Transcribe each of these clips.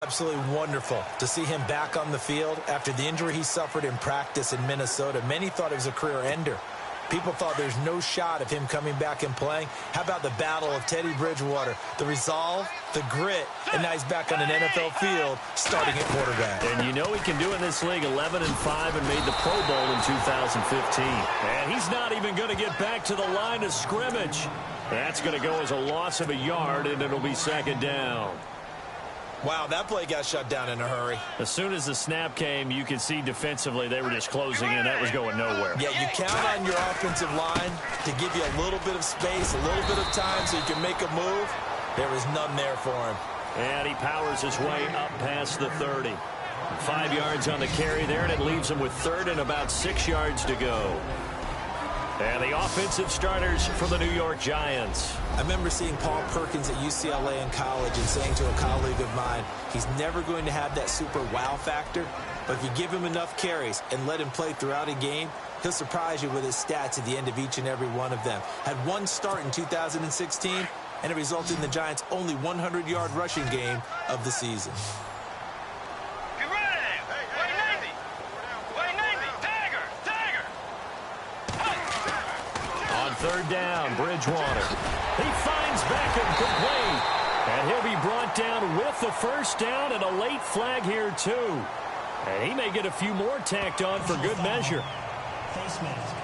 Absolutely wonderful to see him back on the field after the injury he suffered in practice in Minnesota. Many thought it was a career ender. People thought there's no shot of him coming back and playing. How about the battle of Teddy Bridgewater? The resolve, the grit, and now he's back on an NFL field starting at quarterback. And you know he can do in this league, 11-5 and made the Pro Bowl in 2015. And he's not even going to get back to the line of scrimmage. That's going to go as a loss of a yard, and it'll be second down. Wow, that play got shut down in a hurry. As soon as the snap came, you could see defensively they were just closing in. That was going nowhere. Yeah, you count on your offensive line to give you a little bit of space, a little bit of time so you can make a move. There was none there for him. And he powers his way up past the 30. 5 yards on the carry there, and it leaves him with third and about 6 yards to go. And the offensive starters for the New York Giants. I remember seeing Paul Perkins at UCLA in college and saying to a colleague of mine, he's never going to have that super wow factor, but if you give him enough carries and let him play throughout a game, he'll surprise you with his stats at the end of each and every one of them. Had one start in 2016, and it resulted in the Giants' only 100-yard rushing game of the season. Third down, Bridgewater. He finds Beckham complete. And he'll be brought down with the first down and a late flag here, too. And he may get a few more tacked on for good measure. Face mask.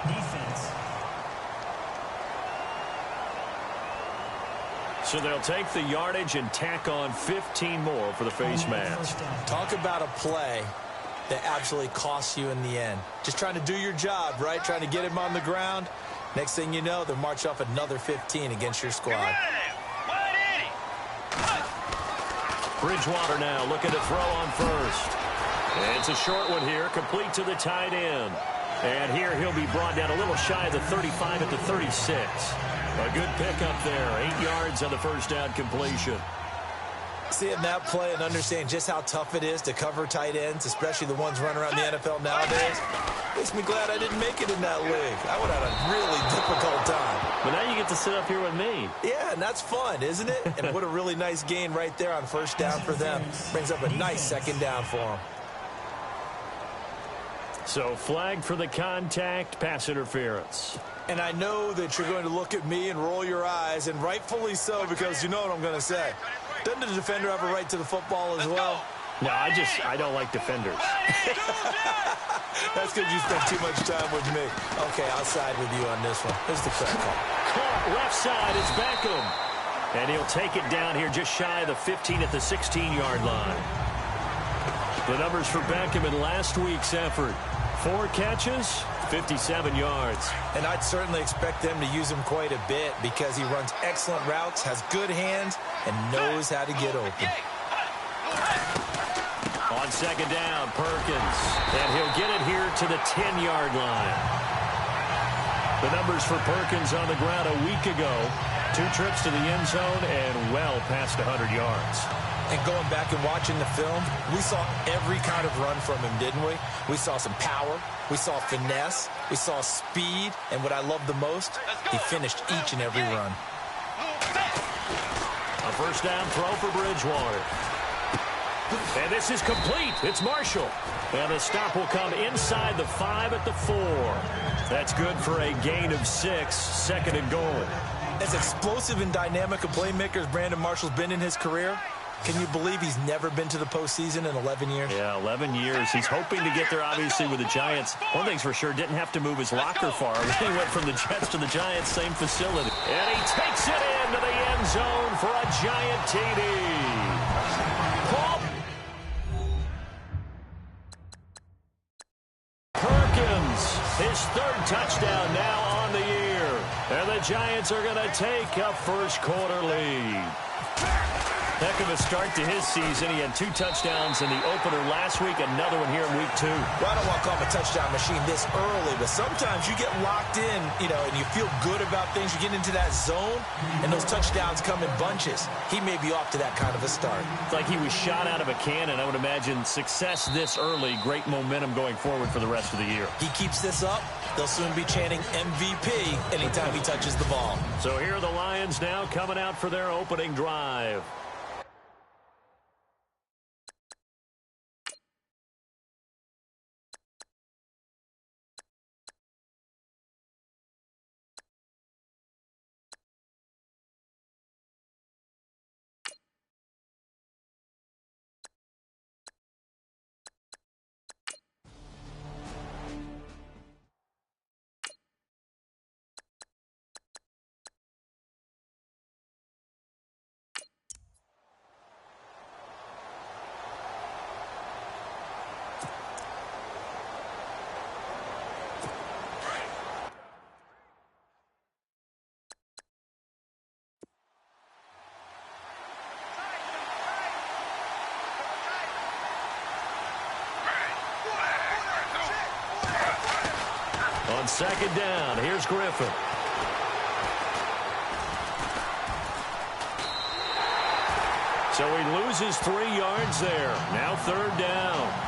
Defense. So they'll take the yardage and tack on 15 more for the face mask. Talk about a play that absolutely costs you in the end. Just trying to do your job, right? Trying to get him on the ground. Next thing you know, they'll march off another 15 against your squad. Bridgewater now looking to throw on first. It's a short one here, complete to the tight end. And here he'll be brought down a little shy of the 35 at the 36. A good pickup there, 8 yards on the first down completion. Seeing that play and understanding just how tough it is to cover tight ends, especially the ones running around the NFL nowadays, makes me glad I didn't make it in that league. I would have had a really difficult time. But now you get to sit up here with me. Yeah, and that's fun, isn't it? And what a really nice gain right there on first down for them. Brings up a nice second down for them. So flag for the contact, pass interference. And I know that you're going to look at me and roll your eyes, and rightfully so, because you know what I'm going to say. Doesn't the defender have a right to the football as well? No, I don't like defenders. That's because you spent too much time with me. Okay, I'll side with you on this one. Here's the cut call. Caught left side, it's Beckham. And he'll take it down here just shy of the 15 at the 16-yard line. The numbers for Beckham in last week's effort. 4 catches, 57 yards. And I'd certainly expect them to use him quite a bit because he runs excellent routes, has good hands, and knows how to get open. On second down, Perkins. And he'll get it here to the 10-yard line. The numbers for Perkins on the ground a week ago. 2 trips to the end zone and well past 100 yards. And going back and watching the film, we saw every kind of run from him, didn't we? We saw some power. We saw finesse. We saw speed. And what I love the most, he finished each and every run. A first down throw for Bridgewater. And this is complete. It's Marshall. And the stop will come inside the 5 at the 4. That's good for a gain of 6, second and goal. As explosive and dynamic a playmaker as Brandon Marshall's been in his career, can you believe he's never been to the postseason in 11 years? Yeah, 11 years. He's hoping to get there, obviously, with the Giants. One thing's for sure, didn't have to move his locker far. He went from the Jets to the Giants, same facility. And he takes it into the end zone for a Giant TD. Perkins, his 3rd touchdown now on the year. And the Giants are going to take a first-quarter lead. Heck of a start to his season. He had 2 touchdowns in the opener last week, another one here in week 2. Well, I don't want to call him a touchdown machine this early, but sometimes you get locked in, and you feel good about things. You get into that zone, and those touchdowns come in bunches. He may be off to that kind of a start. It's like he was shot out of a cannon. I would imagine success this early, great momentum going forward for the rest of the year. He keeps this up, they'll soon be chanting MVP anytime he touches the ball. So here are the Lions now coming out for their opening drive. On second down, here's Griffin. So he loses 3 yards there. Now third down.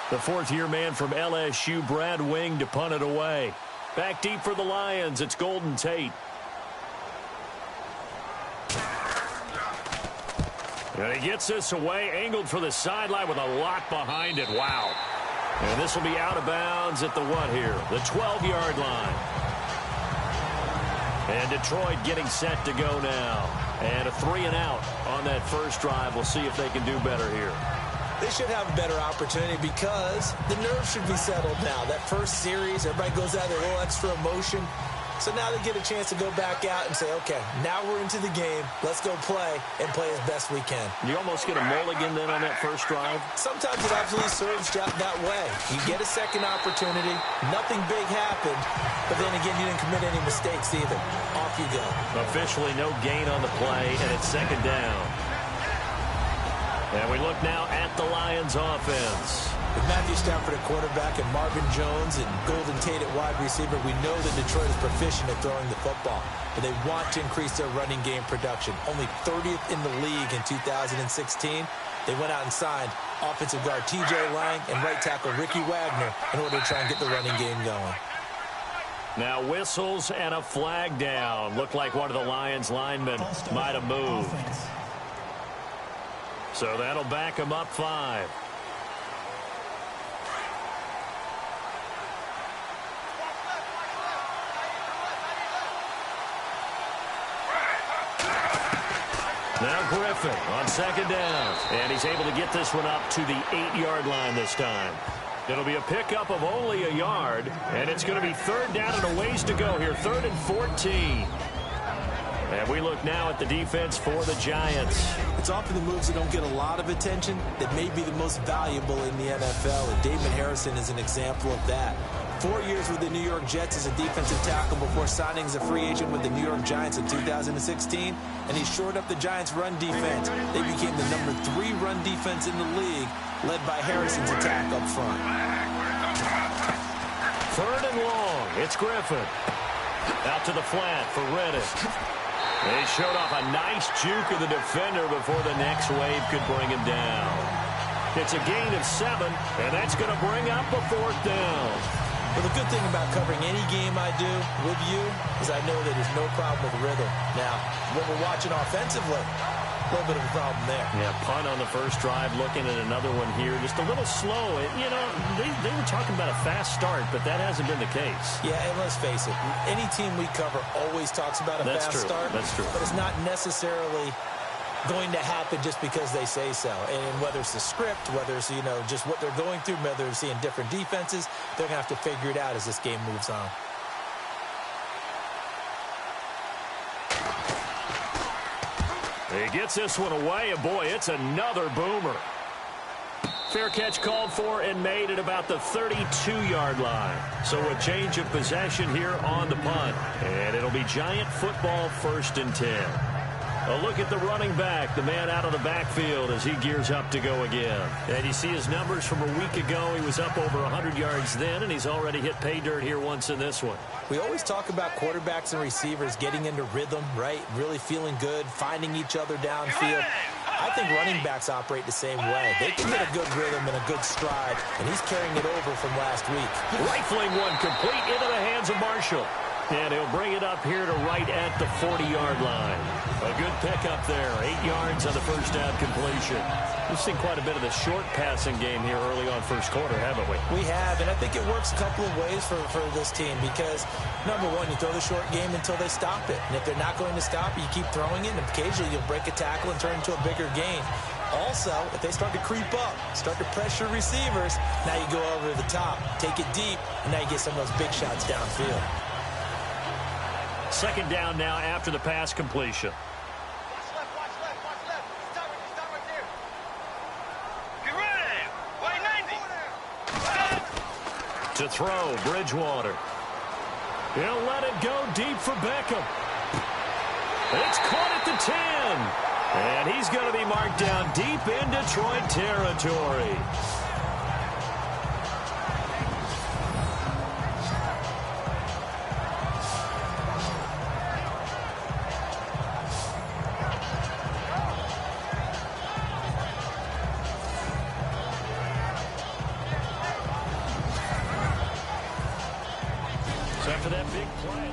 The fourth-year man from LSU, Brad Wing, to punt it away. Back deep for the Lions, it's Golden Tate. And he gets this away, angled for the sideline with a lot behind it. Wow. And this will be out of bounds at the what here? The 12-yard line. And Detroit getting set to go now. And a 3-and-out on that first drive. We'll see if they can do better here. They should have a better opportunity because the nerves should be settled now. That first series, everybody goes out with a little extra emotion. So now they get a chance to go back out and say, okay, now we're into the game. Let's go play and play as best we can. You almost get a mulligan then on that first drive? Sometimes it absolutely serves that way. You get a second opportunity. Nothing big happened. But then again, you didn't commit any mistakes either. Off you go. Officially no gain on the play, and it's second down. And we look now at the Lions offense. With Matthew Stafford at quarterback and Marvin Jones and Golden Tate at wide receiver, we know that Detroit is proficient at throwing the football, but they want to increase their running game production. Only 30th in the league in 2016. They went out and signed offensive guard T.J. Lang and right tackle Ricky Wagner in order to try and get the running game going. Now whistles and a flag down. Looked like one of the Lions linemen might have moved. So that'll back him up 5. Now Griffin on second down. And he's able to get this one up to the 8-yard line this time. It'll be a pickup of only a yard. And it's going to be third down and a ways to go here. 3rd and 14. And we look now at the defense for the Giants. It's often the moves that don't get a lot of attention that may be the most valuable in the NFL. And David Harrison is an example of that. 4 years with the New York Jets as a defensive tackle before signing as a free agent with the New York Giants in 2016. And he shored up the Giants' run defense. They became the number 3 run defense in the league, led by Harrison's attack up front. 3rd and long. It's Griffin. Out to the flat for Reddick. They showed off a nice juke of the defender before the next wave could bring him down. It's a gain of 7, and that's going to bring up a 4th down. Well, the good thing about covering any game I do with you is I know that there's no problem with rhythm. Now, when we're watching offensively, a little bit of a problem there. Yeah, punt on the first drive, looking at another one here. Just a little slow. You know, they were talking about a fast start, but that hasn't been the case. Yeah, and let's face it, any team we cover always talks about a fast start. That's true. But it's not necessarily going to happen just because they say so. And whether it's the script, whether it's, you know, just what they're going through, whether they're seeing different defenses, they're going to have to figure it out as this game moves on. He gets this one away, and boy, it's another boomer. Fair catch called for and made at about the 32-yard line. So a change of possession here on the punt. And it'll be Giant football 1st and 10. A look at the running back, the man out of the backfield as he gears up to go again. And you see his numbers from a week ago. He was up over 100 yards then, and he's already hit pay dirt here once in this one. We always talk about quarterbacks and receivers getting into rhythm, right? Really feeling good, finding each other downfield. I think running backs operate the same way. They can get a good rhythm and a good stride, and he's carrying it over from last week. Rifling one complete into the hands of Marshall. And he'll bring it up here to right at the 40-yard line. A good pickup there. 8 yards on the first down completion. We've seen quite a bit of the short passing game here early on first quarter, haven't we? We have, and I think it works a couple of ways for this team because, number one, you throw the short game until they stop it. And if they're not going to stop it, you keep throwing it, and occasionally you'll break a tackle and turn it into a bigger gain. Also, if they start to creep up, start to pressure receivers, now you go over the top, take it deep, and now you get some of those big shots downfield. Second down now after the pass completion. Watch left. Start right there. Get ready. Way 90. To throw, Bridgewater. He'll let it go deep for Beckham. It's caught at the 10. And he's going to be marked down deep in Detroit territory. After that big play.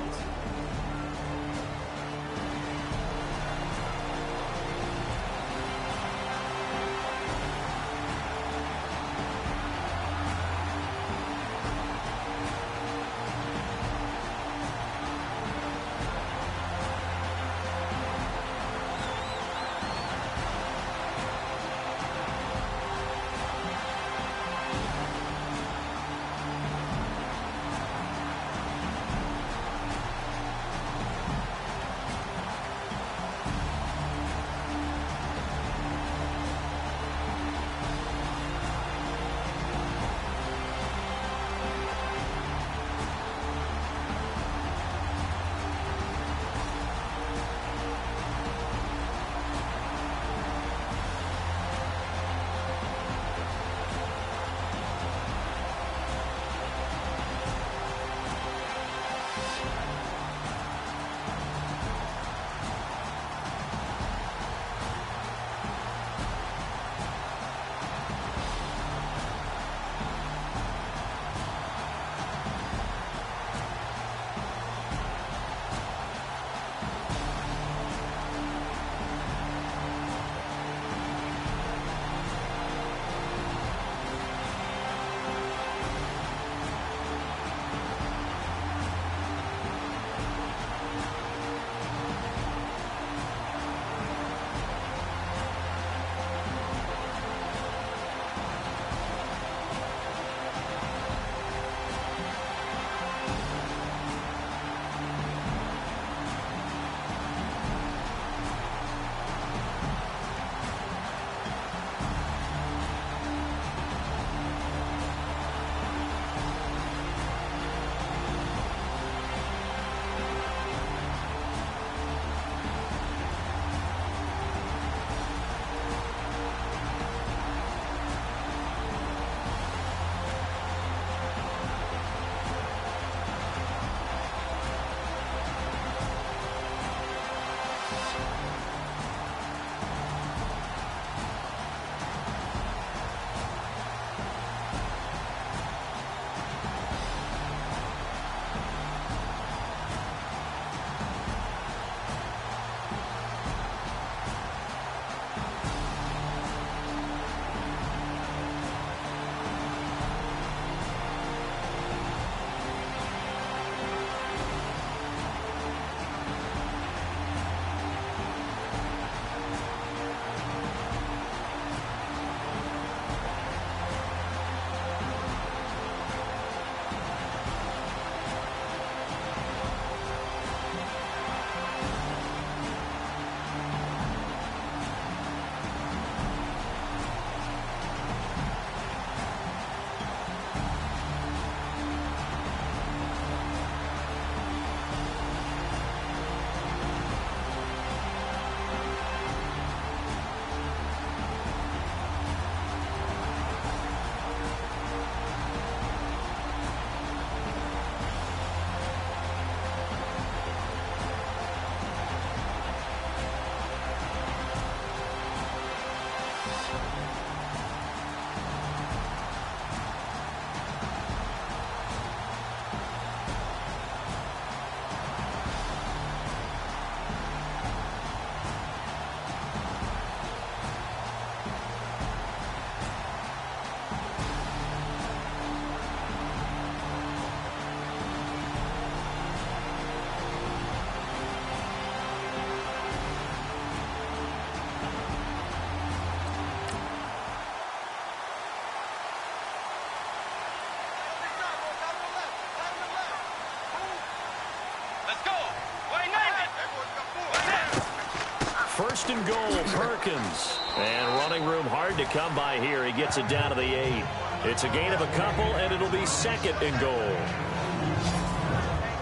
First and goal, Perkins. And running room hard to come by here. He gets it down to the 8. It's a gain of a couple, and it'll be second and goal.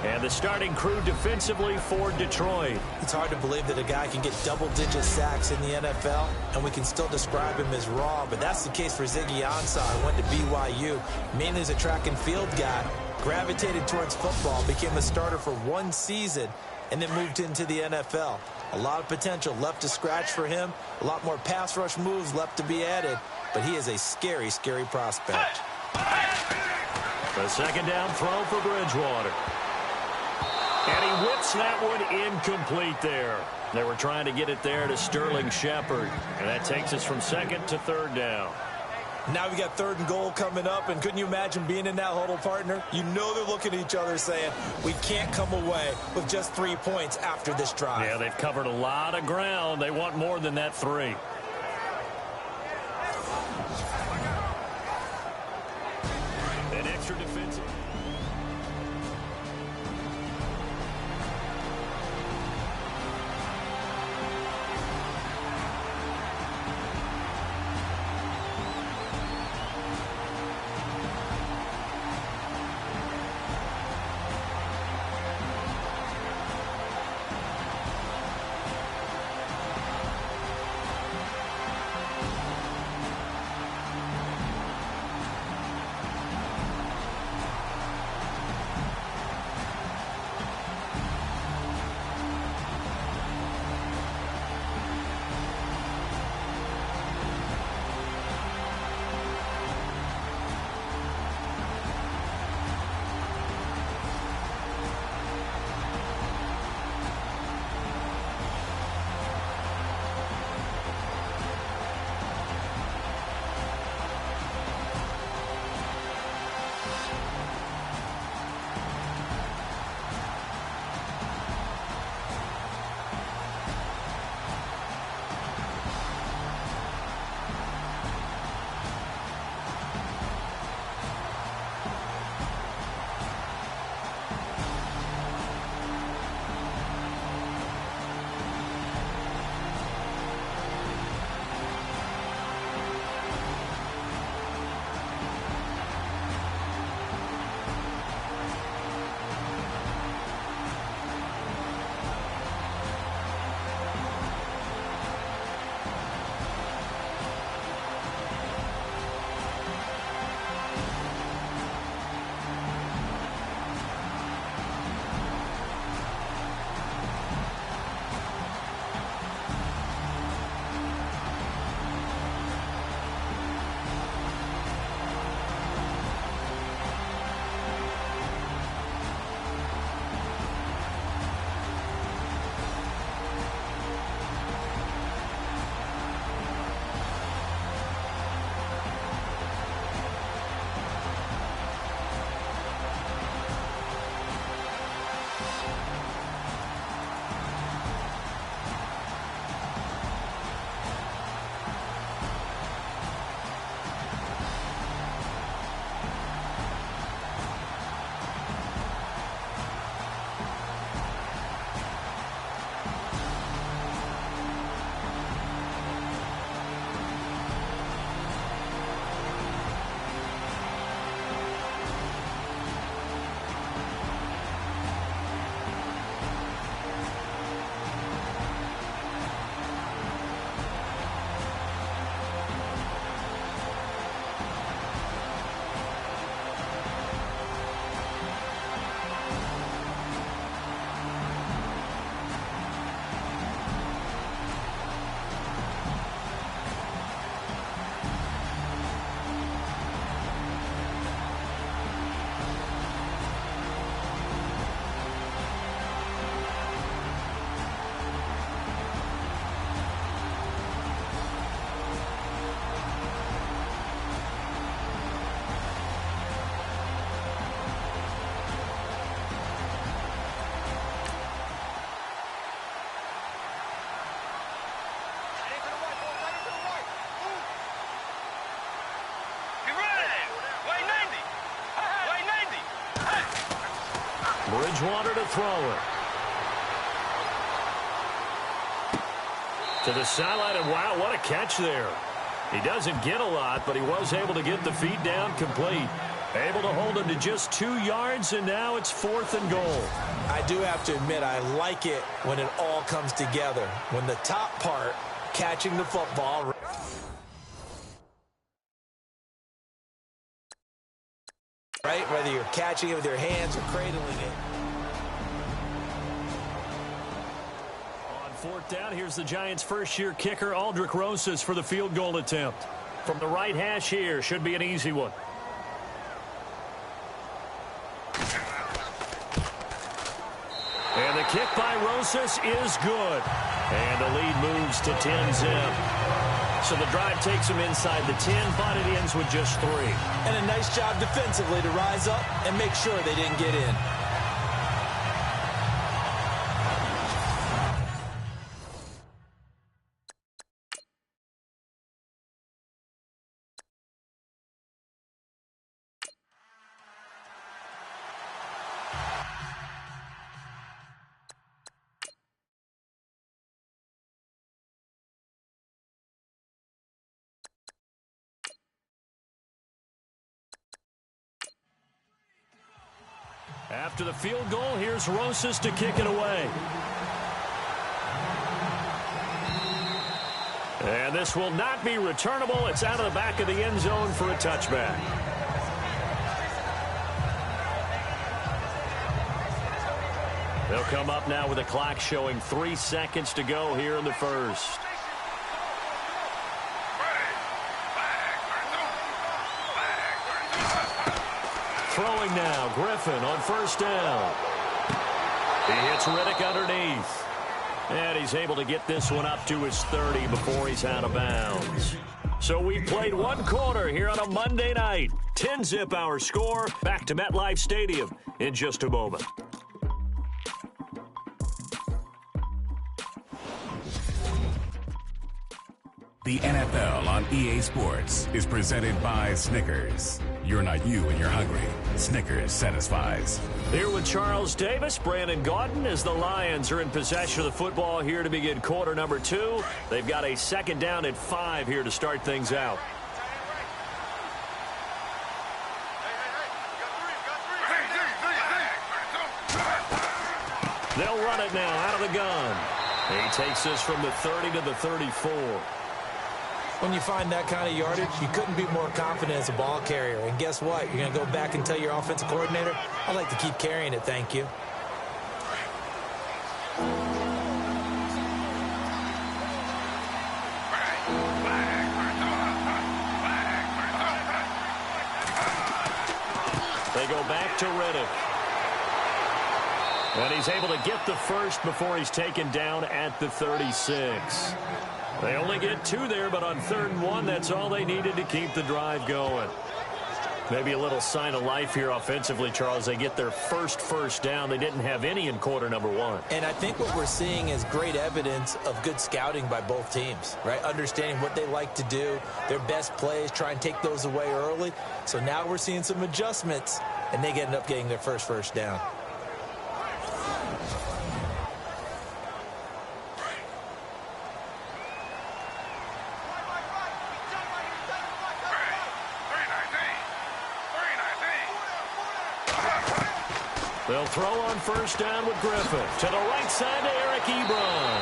And the starting crew defensively for Detroit. It's hard to believe that a guy can get double-digit sacks in the NFL, and we can still describe him as raw, but that's the case for Ziggy Ansah, who went to BYU, mainly as a track and field guy, gravitated towards football, became a starter for 1 season, and then moved into the NFL. A lot of potential left to scratch for him, a lot more pass rush moves left to be added, but he is a scary, scary prospect. The second down throw for Bridgewater. And he whips that one incomplete there. They were trying to get it there to Sterling Shepard. And that takes us from second to third down. Now we got third and goal coming up, and couldn't you imagine being in that huddle, partner? You know they're looking at each other saying, we can't come away with just 3 points after this drive. Yeah, they've covered a lot of ground. They want more than that 3. An extra defensive. Bridgewater to throw it. To the sideline, and wow, what a catch there. He doesn't get a lot, but he was able to get the feet down complete. Able to hold him to just 2 yards, and now it's 4th and goal. I do have to admit, I like it when it all comes together. When the top part, catching the football. Right? Whether you're catching it with your hands or cradling it. On 4th down, here's the Giants' first-year kicker, Aldrich Rosas, for the field goal attempt. From the right hash here, should be an easy one. And the kick by Rosas is good. And the lead moves to 10-zip. So the drive takes him inside the 10, but it ends with just 3. And a nice job defensively to rise up and make sure they didn't get in. After the field goal, here's Rosas to kick it away. And this will not be returnable. It's out of the back of the end zone for a touchback. They'll come up now with a clock showing 3 seconds to go here in the first. Throwing now, Griffin on first down. He hits Riddick underneath. And he's able to get this one up to his 30 before he's out of bounds. So we played 1 quarter here on a Monday night. 10-zip our score. Back to MetLife Stadium in just a moment. The NFL on EA Sports is presented by Snickers. You're not you when you're hungry. Snickers satisfies. Here with Charles Davis, Brandon Gaudin, as the Lions are in possession of the football here to begin quarter number 2. They've got a 2nd down and 5 here to start things out. They'll run it now out of the gun. He takes this from the 30 to the 34. When you find that kind of yardage, you couldn't be more confident as a ball carrier. And guess what? You're going to go back and tell your offensive coordinator, I'd like to keep carrying it, thank you. They go back to Riddick. And he's able to get the first before he's taken down at the 36. They only get 2 there, but on 3rd and 1, that's all they needed to keep the drive going. Maybe a little sign of life here offensively, Charles. They get their first down. They didn't have any in quarter number 1. And I think what we're seeing is great evidence of good scouting by both teams, right? Understanding what they like to do, their best plays, try and take those away early. So now we're seeing some adjustments, and they end up getting their first down. They'll throw on first down with Griffin. To the right side to Eric Ebron.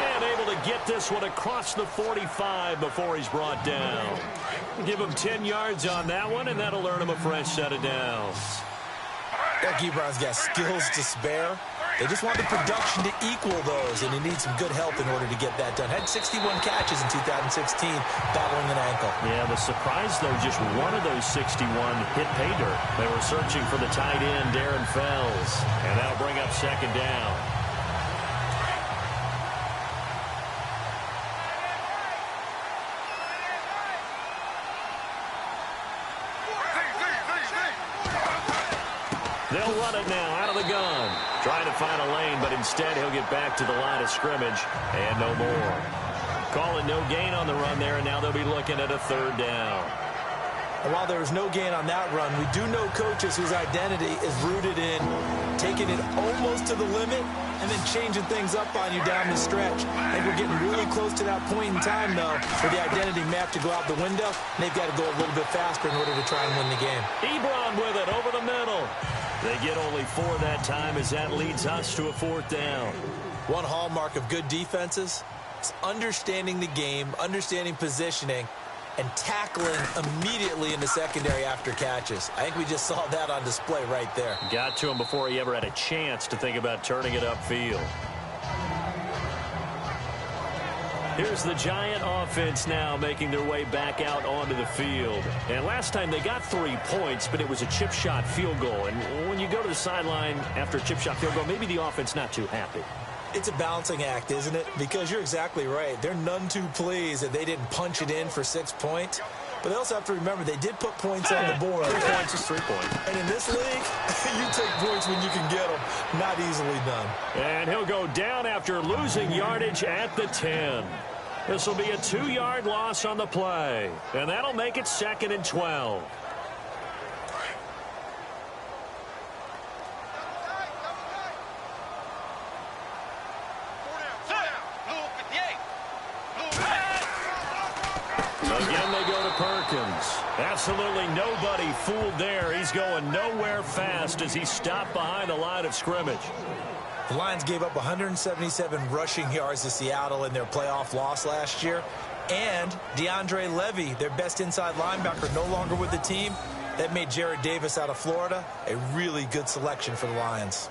And able to get this one across the 45 before he's brought down. Give him 10 yards on that one, and that'll earn him a fresh set of downs. Eric Ebron's got skills to spare. They just want the production to equal those, and he needs some good help in order to get that done. Had 61 catches in 2016, battling an ankle. Yeah, the surprise, though, just one of those 61 hit pay dirt. They were searching for the tight end, Darren Fells, and that'll bring up 2nd down. They'll run it now out of the gun. Trying to find a lane, but instead he'll get back to the line of scrimmage and no more. Calling no gain on the run there, and now they'll be looking at a 3rd down. And while there was no gain on that run, we do know coaches whose identity is rooted in taking it almost to the limit and then changing things up on you down the stretch. I think we're getting really close to that point in time, though, where the identity may have to go out the window, and they've got to go a little bit faster in order to try and win the game. Ebron with it over the middle. They get only 4 that time as that leads us to a 4th down. One hallmark of good defenses is understanding the game, understanding positioning, and tackling immediately in the secondary after catches. I think we just saw that on display right there. Got to him before he ever had a chance to think about turning it upfield. Here's the Giant offense now making their way back out onto the field. And last time they got 3 points, but it was a chip shot field goal. And when you go to the sideline after a chip shot field goal, maybe the offense not too happy. It's a balancing act, isn't it? Because you're exactly right. They're none too pleased that they didn't punch it in for 6 points. But they also have to remember they did put points on the board. 3 points is 3 points. And in this league, you take points when you can get them. Not easily done. And he'll go down after losing yardage at the 10. This will be a 2-yard loss on the play. And that'll make it 2nd and 12. Again, they go to Perkins. Absolutely nobody fooled there. He's going nowhere fast as he's stopped behind the line of scrimmage. The Lions gave up 177 rushing yards to Seattle in their playoff loss last year. And DeAndre Levy, their best inside linebacker, no longer with the team. That made Jared Davis out of Florida a really good selection for the Lions.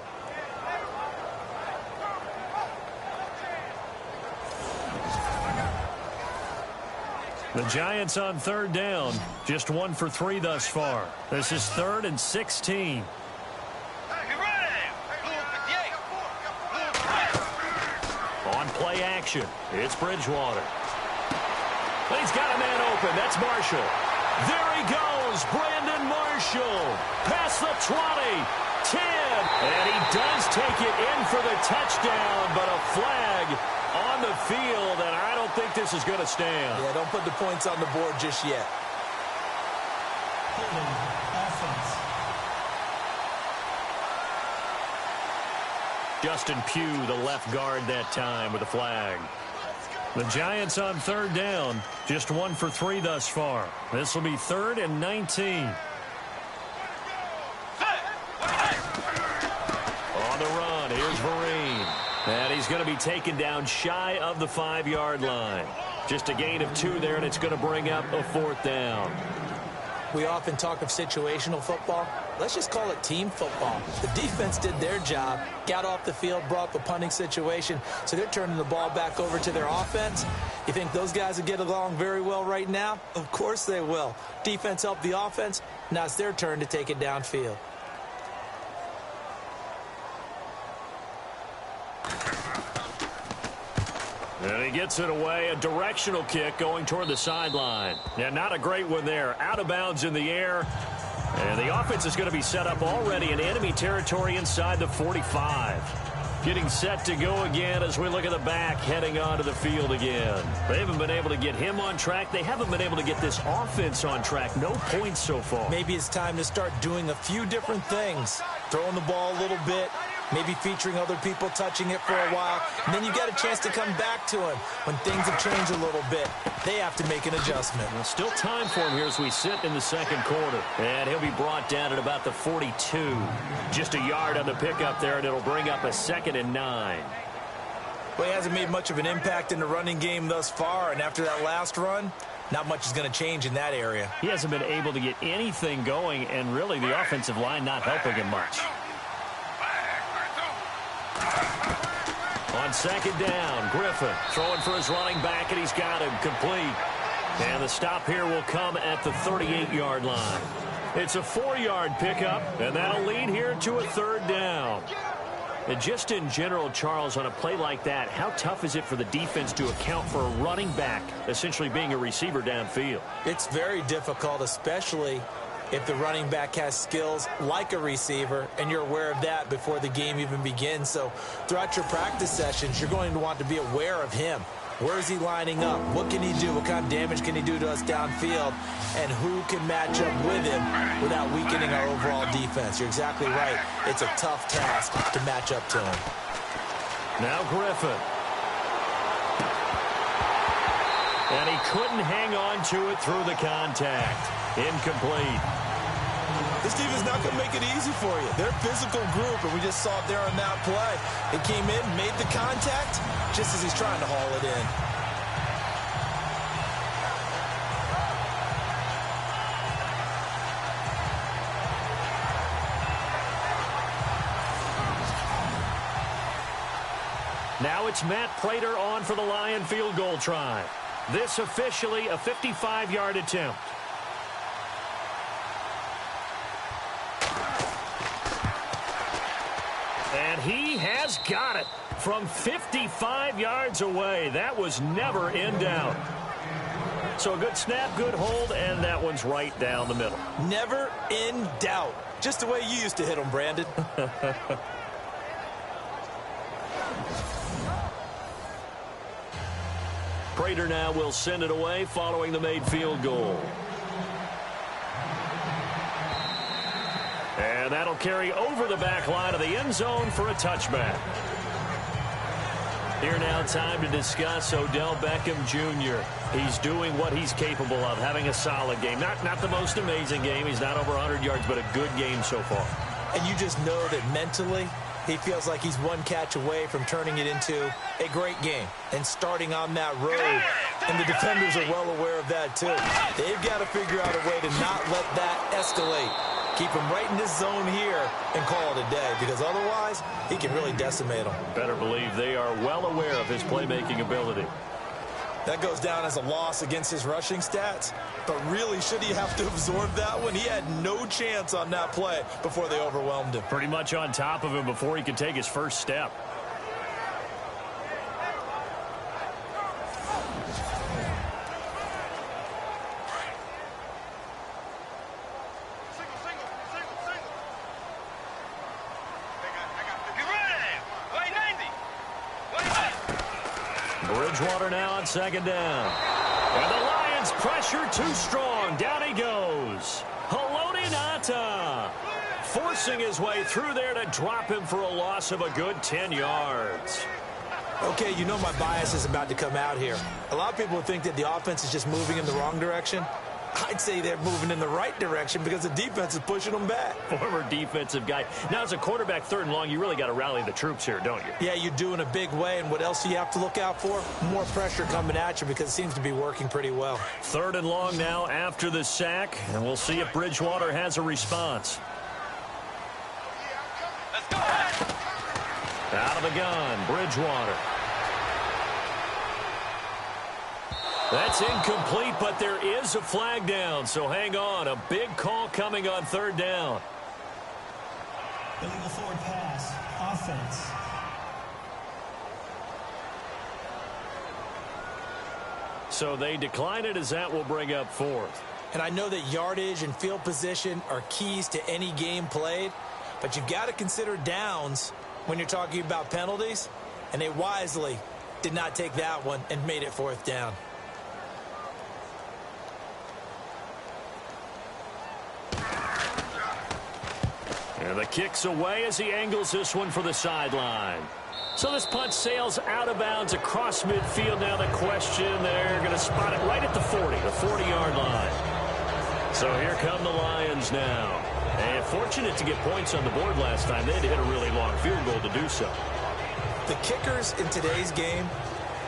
The Giants on 3rd down. Just 1 for 3 thus far. This is 3rd and 16. On play action, it's Bridgewater. He's got a man open. That's Marshall. There he goes, Brandon Marshall. Past the 20, 10. And he does take it in for the touchdown, but a flag on the field, and I don't think this is going to stand. Yeah, don't put the points on the board just yet. Holding offense. Justin Pugh, the left guard that time with a flag. The Giants on 3rd down. Just 1 for 3 thus far. This will be 3rd and 19. On the run, here's Vereen. And he's going to be taken down shy of the 5-yard line. Just a gain of 2 there, and it's going to bring up a 4th down. We often talk of situational football. Let's just call it team football. The defense did their job, got off the field, brought up a punting situation, so they're turning the ball back over to their offense. You think those guys will get along very well right now? Of course they will. Defense helped the offense. Now it's their turn to take it downfield. And he gets it away, a directional kick going toward the sideline. Yeah, not a great one there. Out of bounds in the air. And the offense is going to be set up already in enemy territory inside the 45. Getting set to go again as we look at the back heading onto the field again. They haven't been able to get him on track. They haven't been able to get this offense on track. No points so far. Maybe it's time to start doing a few different things. Throwing the ball a little bit. Maybe featuring other people touching it for a while. And then you got a chance to come back to him when things have changed a little bit. They have to make an adjustment. Well, still time for him here as we sit in the 2nd quarter. And he'll be brought down at about the 42. Just a yard on the pickup there, and it'll bring up a 2nd and 9. Well, he hasn't made much of an impact in the running game thus far. And after that last run, not much is going to change in that area. He hasn't been able to get anything going, and really the offensive line not helping him much. On 2nd down, Griffin throwing for his running back, and he's got him complete. And the stop here will come at the 38-yard line. It's a 4-yard pickup, and that'll lead here to a 3rd down. And just in general, Charles, on a play like that, how tough is it for the defense to account for a running back essentially being a receiver downfield? It's very difficult, especially if the running back has skills like a receiver, and you're aware of that before the game even begins. So throughout your practice sessions, you're going to want to be aware of him. Where is he lining up? What can he do? What kind of damage can he do to us downfield? And who can match up with him without weakening our overall defense? You're exactly right. It's a tough task to match up to him. Now Griffin. And he couldn't hang on to it through the contact. Incomplete. This team is not going to make it easy for you. They're a physical group, and we just saw it there on that play. He came in, made the contact, just as he's trying to haul it in. Now it's Matt Prater on for the Lion field goal try. This officially a 55-yard attempt. And he has got it from 55 yards away. That was never in doubt. So a good snap, good hold, and that one's right down the middle. Never in doubt. Just the way you used to hit them, Brandon. Prater now will send it away following the made field goal. And that'll carry over the back line of the end zone for a touchback. Here now, time to discuss Odell Beckham Jr. He's doing what he's capable of, having a solid game. Not the most amazing game. He's not over 100 yards, but a good game so far. And you just know that mentally, he feels like he's one catch away from turning it into a great game and starting on that road. And the defenders are well aware of that, too. They've got to figure out a way to not let that escalate. Keep him right in this zone here and call it a day, because otherwise he can really decimate them. Better believe they are well aware of his playmaking ability. That goes down as a loss against his rushing stats. But really, should he have to absorb that one? He had no chance on that play before they overwhelmed him. Pretty much on top of him before he could take his first step. Bridgewater now on second down. And the Lions pressure too strong. Down he goes. Haloti Ngata forcing his way through there to drop him for a loss of a good 10 yards. Okay, you know my bias is about to come out here. A lot of people think that the offense is just moving in the wrong direction. I'd say they're moving in the right direction because the defense is pushing them back. Former defensive guy. Now, as a quarterback, third and long, you really got to rally the troops here, don't you? Yeah, you do in a big way. And what else do you have to look out for? More pressure coming at you because it seems to be working pretty well. Third and long now after the sack, and we'll see if Bridgewater has a response. Let's go. Out of the gun, Bridgewater. That's incomplete, but there is a flag down, so hang on. A big call coming on third down. Illegal forward pass. Offense. So they decline it as that will bring up fourth. And I know that yardage and field position are keys to any game played, but you've got to consider downs when you're talking about penalties, and they wisely did not take that one and made it fourth down. And the kick's away as he angles this one for the sideline. So this punt sails out of bounds across midfield. Now the question, they're going to spot it right at the 40, the 40-yard line. So here come the Lions now. And fortunate to get points on the board last time. They had to hit a really long field goal to do so. The kickers in today's game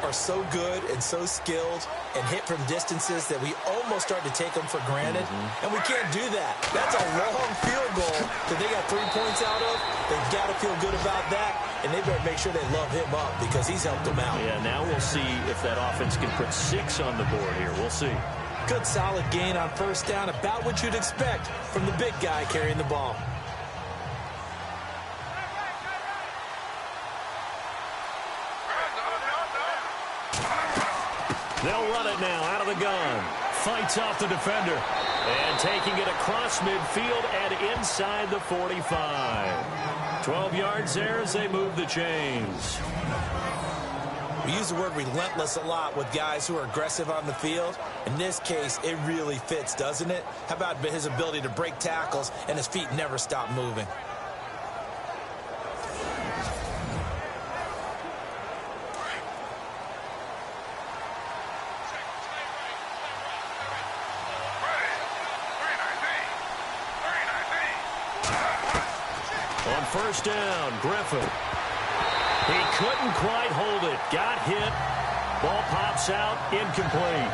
are so good and so skilled and hit from distances that we almost start to take them for granted. And we can't do that. That's a long field goal that they got 3 points out of. They've got to feel good about that, and they better make sure they love him up because he's helped them out. Yeah, now we'll see if that offense can put 6 on the board here. We'll see. Good solid gain on first down, about what you'd expect from the big guy carrying the ball. They'll run it now out of the gun. Fights off the defender. And taking it across midfield and inside the 45. 12 yards there as they move the chains. We use the word relentless a lot with guys who are aggressive on the field. In this case, it really fits, doesn't it? How about his ability to break tackles and his feet never stop moving? On first down, Griffin. He couldn't quite hold it. Got hit. Ball pops out, incomplete.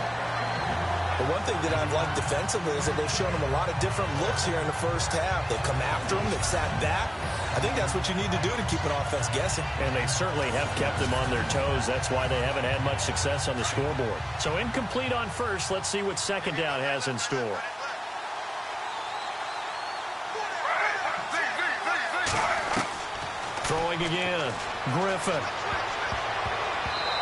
The one thing that I've liked defensively is that they've shown him a lot of different looks here in the first half. They come after him, they've sat back. I think that's what you need to do to keep an offense guessing. And they certainly have kept them on their toes. That's why they haven't had much success on the scoreboard. So incomplete on first. Let's see what second down has in store. Throwing again, Griffin.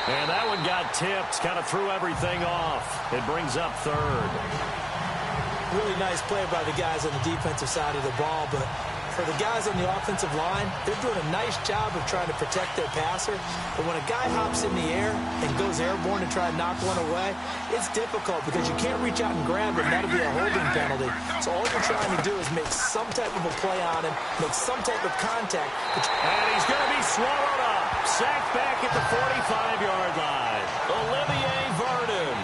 And that one got tipped, kind of threw everything off. It brings up third. Really nice play by the guys on the defensive side of the ball, but for the guys on the offensive line, they're doing a nice job of trying to protect their passer. But when a guy hops in the air and goes airborne to try and knock one away, it's difficult because you can't reach out and grab it, and that'll be a holding penalty. So all you're trying to do is make some type of a play on him, make some type of contact. And he's going to be swallowed up. Sacked back at the 45-yard line. Olivier Vernon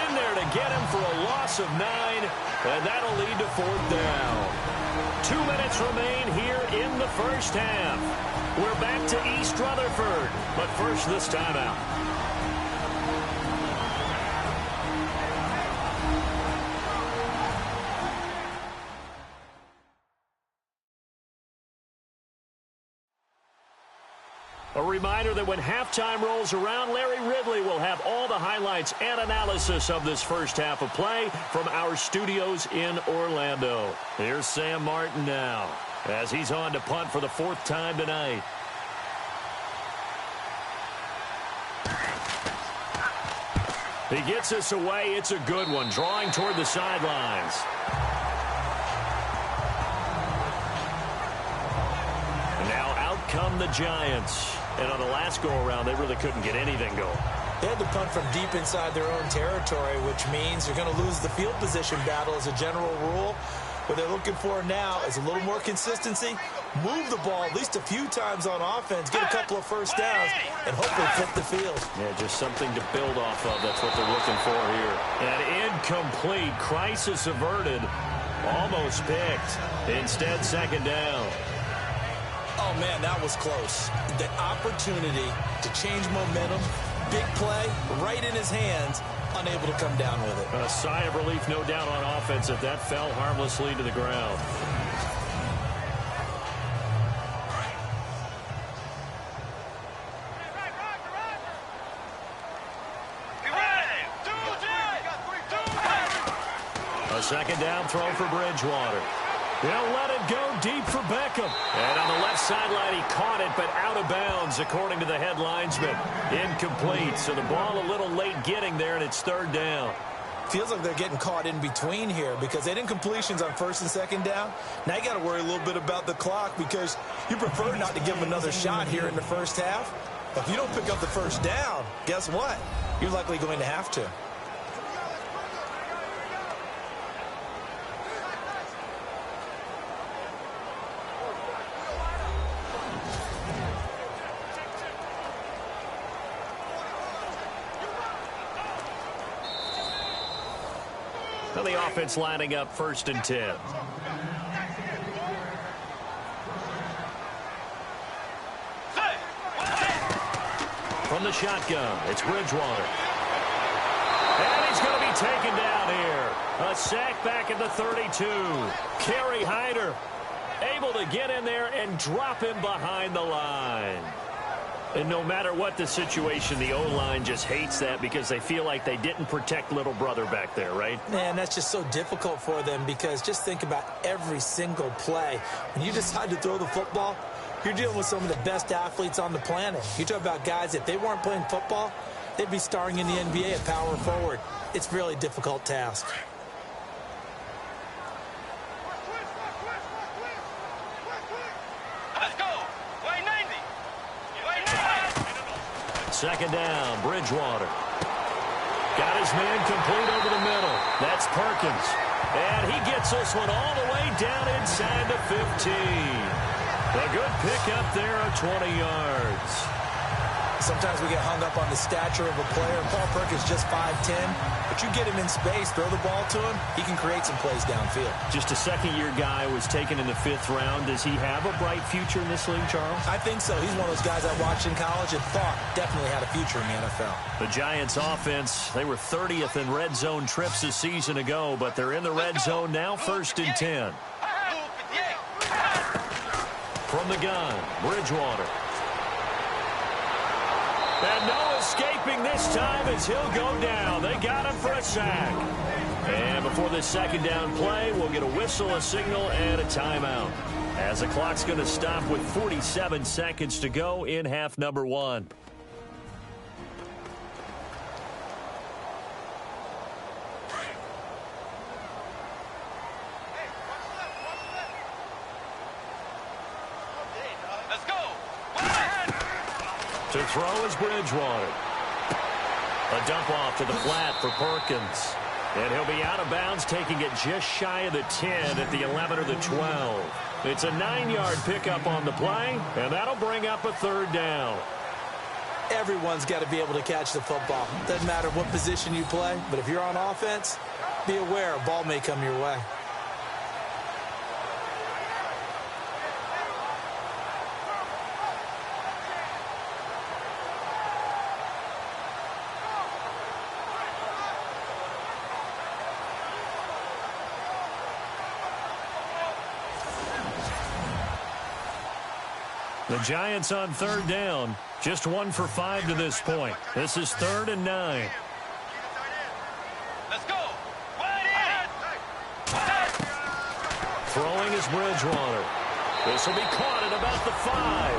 in there to get him for a loss of 9, and that'll lead to fourth down. 2 minutes remain here in the first half. We're back to East Rutherford, but first this timeout. A reminder that when halftime rolls around, Larry Ridley will have all the highlights and analysis of this first half of play from our studios in Orlando. Here's Sam Martin now as he's on to punt for the 4th time tonight. He gets us away. It's a good one, drawing toward the sidelines. And now out come the Giants. And on the last go-around, they really couldn't get anything going. They had to punt from deep inside their own territory, which means you're going to lose the field position battle as a general rule. What they're looking for now is a little more consistency, move the ball at least a few times on offense, get a couple of first downs, and hopefully flip the field. Yeah, just something to build off of. That's what they're looking for here. And incomplete. Crisis averted. Almost picked. Instead, second down. Oh, man, that was close. The opportunity to change momentum, big play, right in his hands, unable to come down with it. A sigh of relief, no doubt, on offense if that fell harmlessly to the ground. A second down throw for Bridgewater. They'll let it go deep for Beckham. And on the left sideline, he caught it, but out of bounds, according to the head linesman. Incomplete, so the ball a little late getting there, and it's third down. Feels like they're getting caught in between here because they didn't completions on first and second down. Now you got to worry a little bit about the clock because you prefer not to give them another shot here in the first half. But if you don't pick up the first down, guess what? You're likely going to have to. Now the offense lining up 1st and 10. From the shotgun, it's Bridgewater. And he's going to be taken down here. A sack back at the 32. Kerry Hyder able to get in there and drop him behind the line. And no matter what the situation, the O-line just hates that because they feel like they didn't protect little brother back there, right? Man, that's just so difficult for them because just think about every single play. When you decide to throw the football, you're dealing with some of the best athletes on the planet. You talk about guys, if they weren't playing football, they'd be starring in the NBA at power forward. It's a really difficult task. Second down, Bridgewater. Got his man complete over the middle. That's Perkins. And he gets this one all the way down inside the 15. A good pick up there of 20 yards. Sometimes we get hung up on the stature of a player. Paul Perkins just 5'10", but you get him in space, throw the ball to him, he can create some plays downfield. Just a second-year guy was taken in the 5th round. Does he have a bright future in this league, Charles? I think so. He's one of those guys I watched in college and thought definitely had a future in the NFL. The Giants offense, they were 30th in red zone trips a season ago, but they're in the red zone now, 1st and 10. From the gun, Bridgewater. And no escaping this time as he'll go down. They got him for a sack. And before this second down play, we'll get a whistle, a signal, and a timeout, as the clock's going to stop with 47 seconds to go in half number 1. To throw is Bridgewater. A dump off to the flat for Perkins. And he'll be out of bounds, taking it just shy of the 10 at the 11 or the 12. It's a 9-yard pickup on the play, and that'll bring up a 3rd down. Everyone's got to be able to catch the football. Doesn't matter what position you play, but if you're on offense, be aware a ball may come your way. The Giants on 3rd down, just 1 for 5 to this point. This is 3rd and 9. Let's go. Throwing is Bridgewater. This will be caught at about the 5.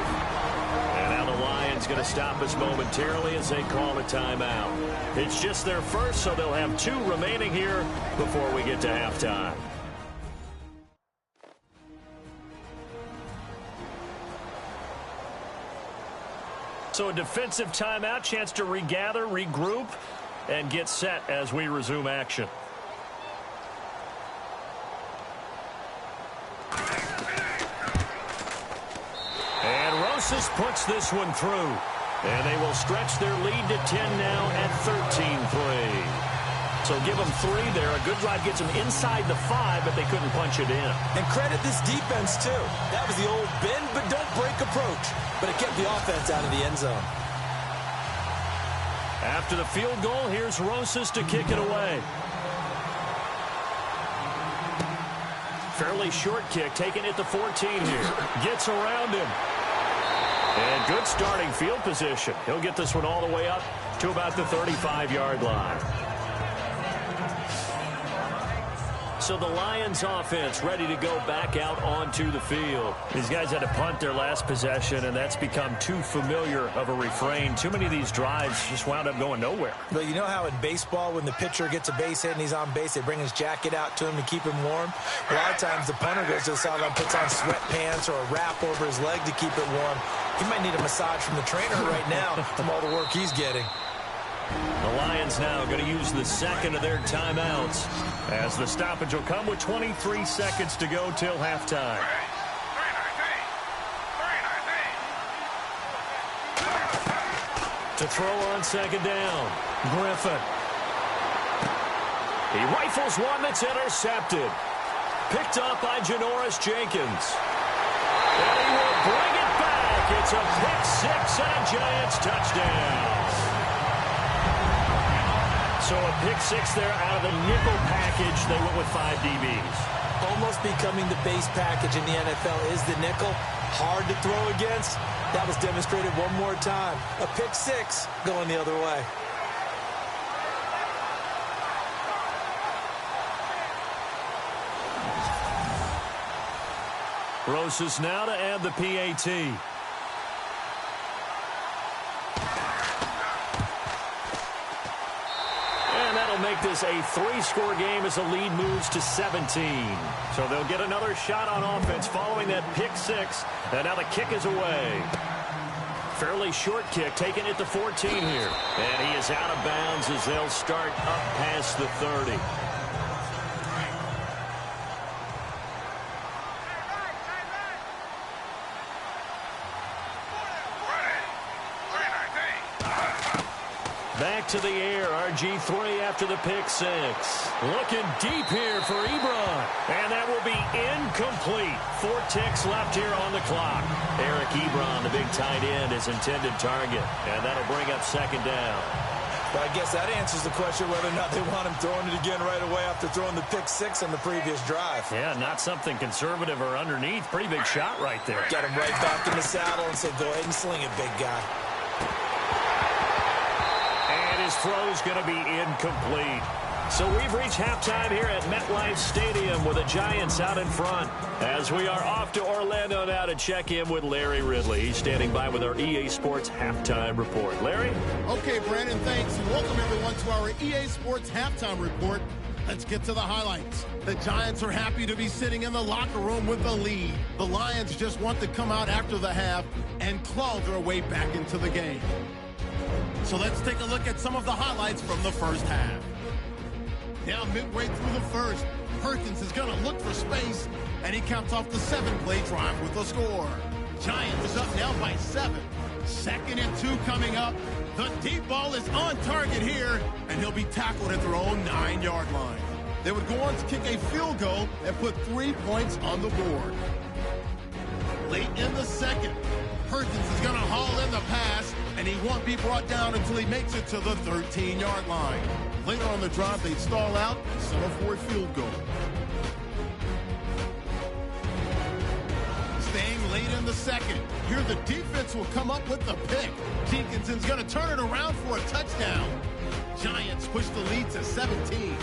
And now the Lions going to stop us momentarily as they call a timeout. It's just their first, so they'll have 2 remaining here before we get to halftime. So a defensive timeout, chance to regather, regroup, and get set as we resume action. And Rosas puts this one through. And they will stretch their lead to 10 now at 13-3. So give them 3 there. A good drive gets them inside the 5, but they couldn't punch it in. And credit this defense, too. That was the old bend but don't break approach. But it kept the offense out of the end zone. After the field goal, here's Rosas to kick it away. Fairly short kick, taking it to 14 here. Gets around him. And good starting field position. He'll get this one all the way up to about the 35-yard line. So the Lions offense ready to go back out onto the field. These guys had to punt their last possession, and that's become too familiar of a refrain. Too many of these drives just wound up going nowhere. But you know how in baseball, when the pitcher gets a base hit and he's on base, they bring his jacket out to him to keep him warm? A lot of times the punter goes to the sideline, puts on sweatpants or a wrap over his leg to keep it warm. He might need a massage from the trainer right now from all the work he's getting. The Lions now going to use the second of their timeouts, as the stoppage will come with 23 seconds to go till halftime. To throw on second down, Griffin. He rifles one that's intercepted. Picked up by Janoris Jenkins. And he will bring it back. It's a pick 6 and a Giants touchdown. So a pick 6 there out of the nickel package. They went with 5 DBs. Almost becoming the base package in the NFL is the nickel. Hard to throw against. That was demonstrated one more time. A pick 6 going the other way. Rosas now to add the PAT. Make this a 3-score game as the lead moves to 17. So they'll get another shot on offense following that pick 6, and now the kick is away. Fairly short kick, taking it to 14 here. And he is out of bounds as they'll start up past the 30. Back to the air, RG3 after the pick six. Looking deep here for Ebron. And that will be incomplete. 4 ticks left here on the clock. Eric Ebron, the big tight end, is intended target. And that'll bring up second down. But I guess that answers the question whether or not they want him throwing it again right away after throwing the pick six on the previous drive. Yeah, not something conservative or underneath. Pretty big shot right there. Get him right back in the saddle and say, go ahead and sling it, big guy. His throw's going to be incomplete. So we've reached halftime here at MetLife Stadium with the Giants out in front. As we are off to Orlando now to check in with Larry Ridley. He's standing by with our EA Sports halftime report. Larry? Okay, Brandon, thanks. And welcome everyone to our EA Sports halftime report. Let's get to the highlights. The Giants are happy to be sitting in the locker room with the lead. The Lions just want to come out after the half and claw their way back into the game. So let's take a look at some of the highlights from the first half. Now midway through the first, Perkins is going to look for space, and he caps off the 7-play drive with a score. Giants up now by 7. 2nd and 2 coming up. The deep ball is on target here, and he'll be tackled at their own 9-yard line. They would go on to kick a field goal and put 3 points on the board. Late in the second, Perkins is going to haul in the pass, and he won't be brought down until he makes it to the 13-yard line. Later on the drive, they stall out, settle for a field goal. Staying late in the second, here the defense will come up with the pick. Jenkinson's going to turn it around for a touchdown. Giants push the lead to 17.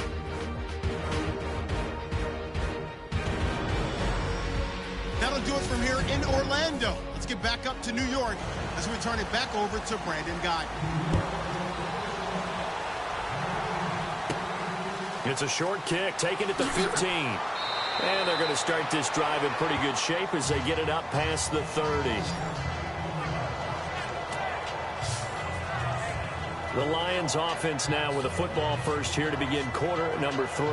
That'll do it from here in Orlando. Let's get back up to New York as we turn it back over to Brandon Gott. It's a short kick, taking it to 15. And they're going to start this drive in pretty good shape as they get it up past the 30. The Lions offense now with a football first here to begin quarter number 3.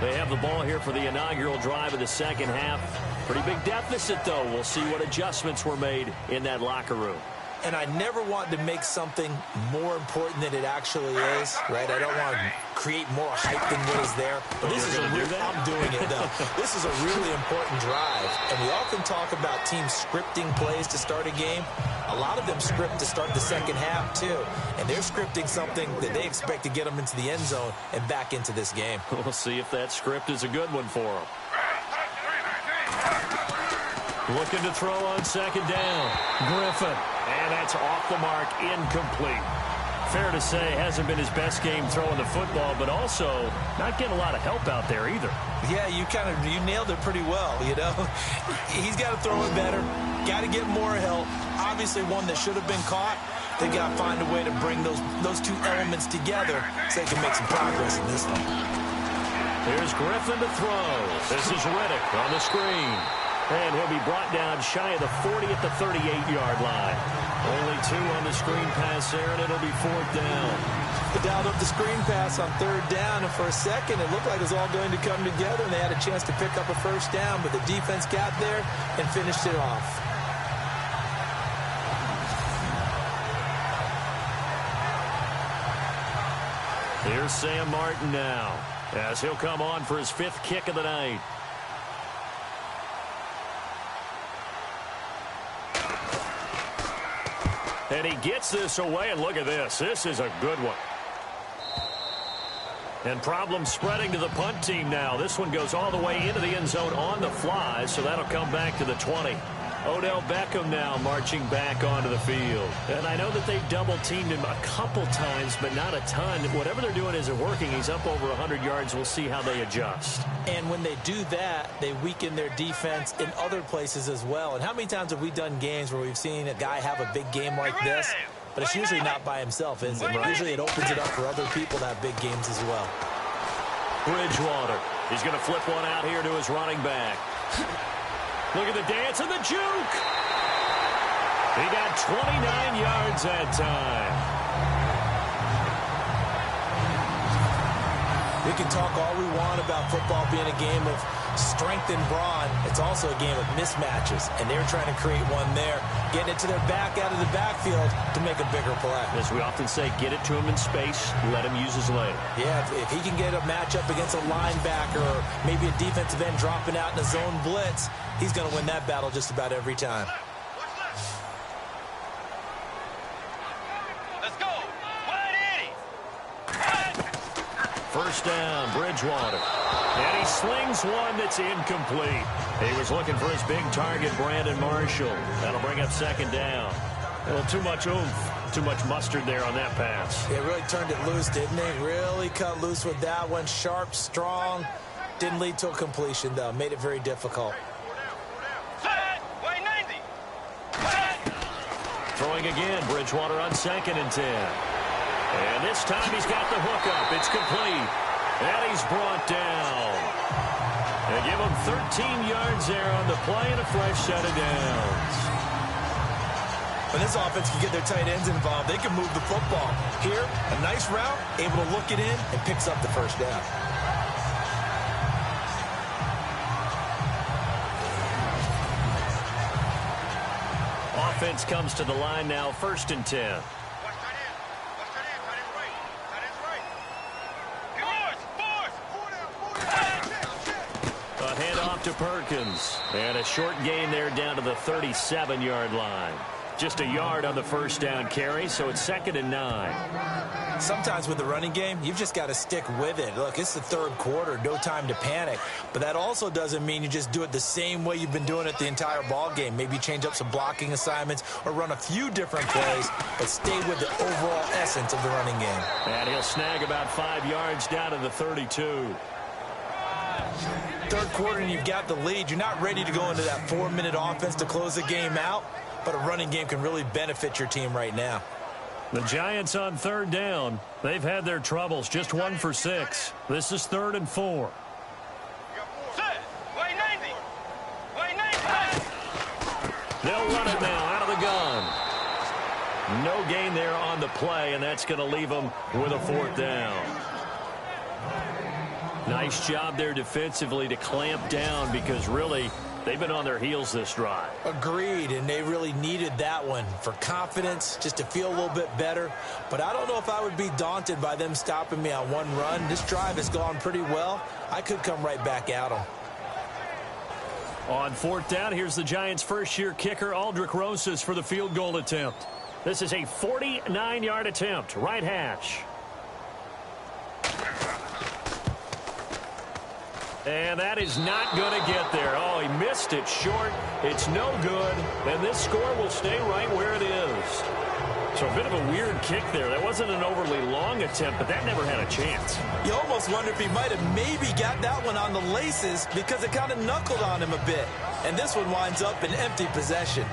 They have the ball here for the inaugural drive of the second half. Pretty big deficit, though. We'll see what adjustments were made in that locker room. And I never want to make something more important than it actually is, right? I don't want to create more hype than what is there. But this is a real, I'm doing it, though. This is a really important drive. And we often talk about teams scripting plays to start a game. A lot of them script to start the second half, too. And they're scripting something that they expect to get them into the end zone and back into this game. We'll see if that script is a good one for them. Looking to throw on second down. Griffin. And that's off the mark, incomplete. Fair to say, hasn't been his best game throwing the football, but also not getting a lot of help out there either. Yeah, you nailed it pretty well, you know. He's got to throw it better. Got to get more help. Obviously one that should have been caught. They got to find a way to bring those two elements together so they can make some progress in this one. Here's Griffin to throw. This is Riddick on the screen. And he'll be brought down shy of the 40 at the 38-yard line. Only 2 on the screen pass there, and it'll be 4th down. They dialed up the screen pass on 3rd down, and for a second it looked like it was all going to come together, and they had a chance to pick up a first down, but the defense got there and finished it off. Here's Sam Martin now, as he'll come on for his 5th kick of the night. And he gets this away, and look at this. This is a good one. And problems spreading to the punt team now. This one goes all the way into the end zone on the fly, so that'll come back to the 20. Odell Beckham now marching back onto the field. And I know that they've double-teamed him a couple times, but not a ton. Whatever they're doing isn't working. He's up over 100 yards. We'll see how they adjust. And when they do that, they weaken their defense in other places as well. And how many times have we done games where we've seen a guy have a big game like this? But it's usually not by himself, is it? Usually it opens it up for other people to have big games as well. Bridgewater. He's going to flip one out here to his running back. Look at the dance and the juke. He got 29 yards that time. We can talk all we want about football being a game of strength and brawn. It's also a game of mismatches, and they're trying to create one there, getting it to their back out of the backfield to make a bigger play. As we often say, get it to him in space, let him use his leg. Yeah, if he can get a matchup against a linebacker or maybe a defensive end dropping out in a zone blitz, he's going to win that battle just about every time. Let's go. First down, Bridgewater. And he slings one that's incomplete. He was looking for his big target, Brandon Marshall. That'll bring up second down. A little too much oomph, too much mustard there on that pass. They really turned it loose, didn't they? Really cut loose with that one. Sharp, strong. Didn't lead to a completion, though. Made it very difficult. Throwing again, Bridgewater on 2nd and 10. And this time he's got the hook up. It's complete. And he's brought down. They give him 13 yards there on the play and a fresh set of downs. When this offense can get their tight ends involved, they can move the football. Here, a nice route, able to look it in, and picks up the first down. Offense comes to the line now, 1st and 10. A handoff to Perkins. And a short gain there down to the 37-yard line. Just a yard on the first down carry, so it's 2nd and 9. Sometimes with the running game, you've just got to stick with it. Look, it's the 3rd quarter, no time to panic. But that also doesn't mean you just do it the same way you've been doing it the entire ball game. Maybe change up some blocking assignments or run a few different plays, but stay with the overall essence of the running game. And he'll snag about 5 yards down to the 32. 3rd quarter and you've got the lead. You're not ready to go into that 4-minute offense to close the game out, but a running game can really benefit your team right now. The Giants on 3rd down. They've had their troubles, just 1 for 6. This is 3rd and 4. They'll run it now out of the gun. No gain there on the play, and that's going to leave them with a 4th down. Nice job there defensively to clamp down because really they've been on their heels this drive. Agreed, and they really needed that one for confidence, just to feel a little bit better. But I don't know if I would be daunted by them stopping me on one run. This drive has gone pretty well. I could come right back at them. On 4th down, here's the Giants' first-year kicker, Aldrich Rosas, for the field goal attempt. This is a 49-yard attempt, right hash. And that is not going to get there. Oh, he missed it short. It's no good. And this score will stay right where it is. So a bit of a weird kick there. That wasn't an overly long attempt, but that never had a chance. You almost wonder if he might have maybe got that one on the laces because it kind of knuckled on him a bit. And this one winds up in empty possession.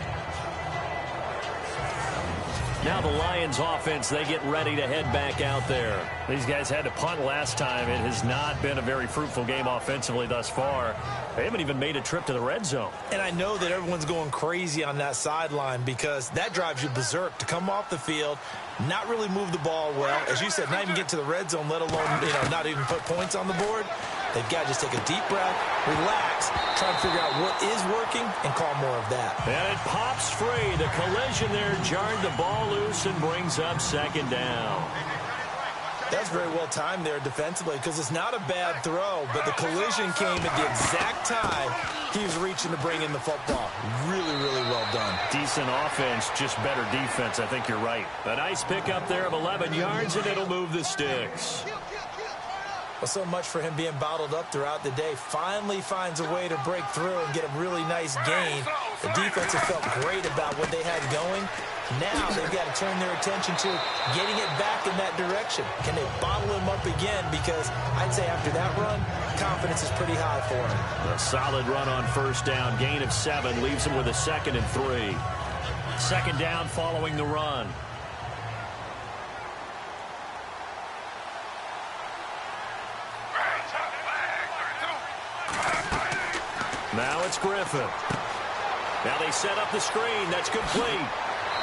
Now the Lions offense, they get ready to head back out there. These guys had to punt last time. It has not been a very fruitful game offensively thus far. They haven't even made a trip to the red zone. And I know that everyone's going crazy on that sideline because that drives you berserk to come off the field, not really move the ball well. As you said, not even get to the red zone, let alone, not even put points on the board. They've got to just take a deep breath, relax, try to figure out what is working, and call more of that. And it pops free. The collision there jarred the ball loose and brings up 2nd down. That's very well timed there defensively because it's not a bad throw, but the collision came at the exact time he was reaching to bring in the football. Really, really well done. Decent offense, just better defense. I think you're right. A nice pickup there of 11 yards, and it'll move the sticks. Well, so much for him being bottled up throughout the day. Finally finds a way to break through and get a really nice gain. The defense has felt great about what they had going. Now they've got to turn their attention to getting it back in that direction. Can they bottle him up again? Because I'd say after that run, confidence is pretty high for him. A solid run on 1st down. Gain of 7 leaves him with a 2nd and 3. 2nd down following the run. Now it's Griffin. Now they set up the screen. That's complete.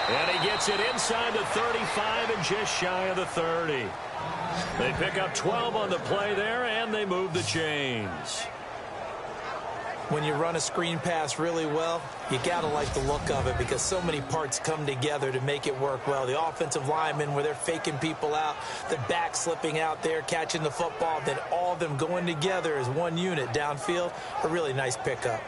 And he gets it inside the 35 and just shy of the 30. They pick up 12 on the play there, and they move the chains. When you run a screen pass really well, you got to like the look of it because so many parts come together to make it work well. The offensive linemen, where they're faking people out, the back slipping out there, catching the football, then all of them going together as one unit downfield. A really nice pickup.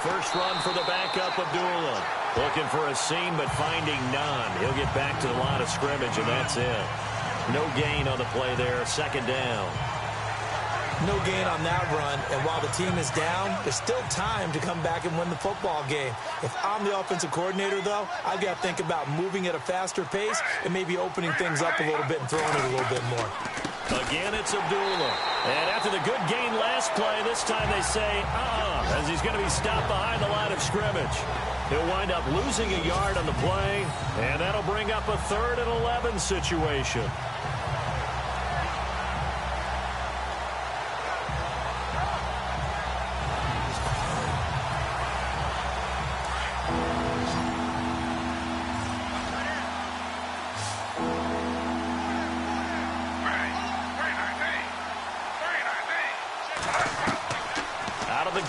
First run for the backup, Abdullah. Looking for a seam, but finding none. He'll get back to the line of scrimmage, and that's it. No gain on the play there, second down. No gain on that run, and while the team is down, there's still time to come back and win the football game. If I'm the offensive coordinator, though, I've got to think about moving at a faster pace and maybe opening things up a little bit and throwing it a little bit more. Again, it's Abdullah. And after the good gain last play, this time they say, as he's going to be stopped behind the line of scrimmage. He'll wind up losing a yard on the play, and that'll bring up a 3rd and 11 situation.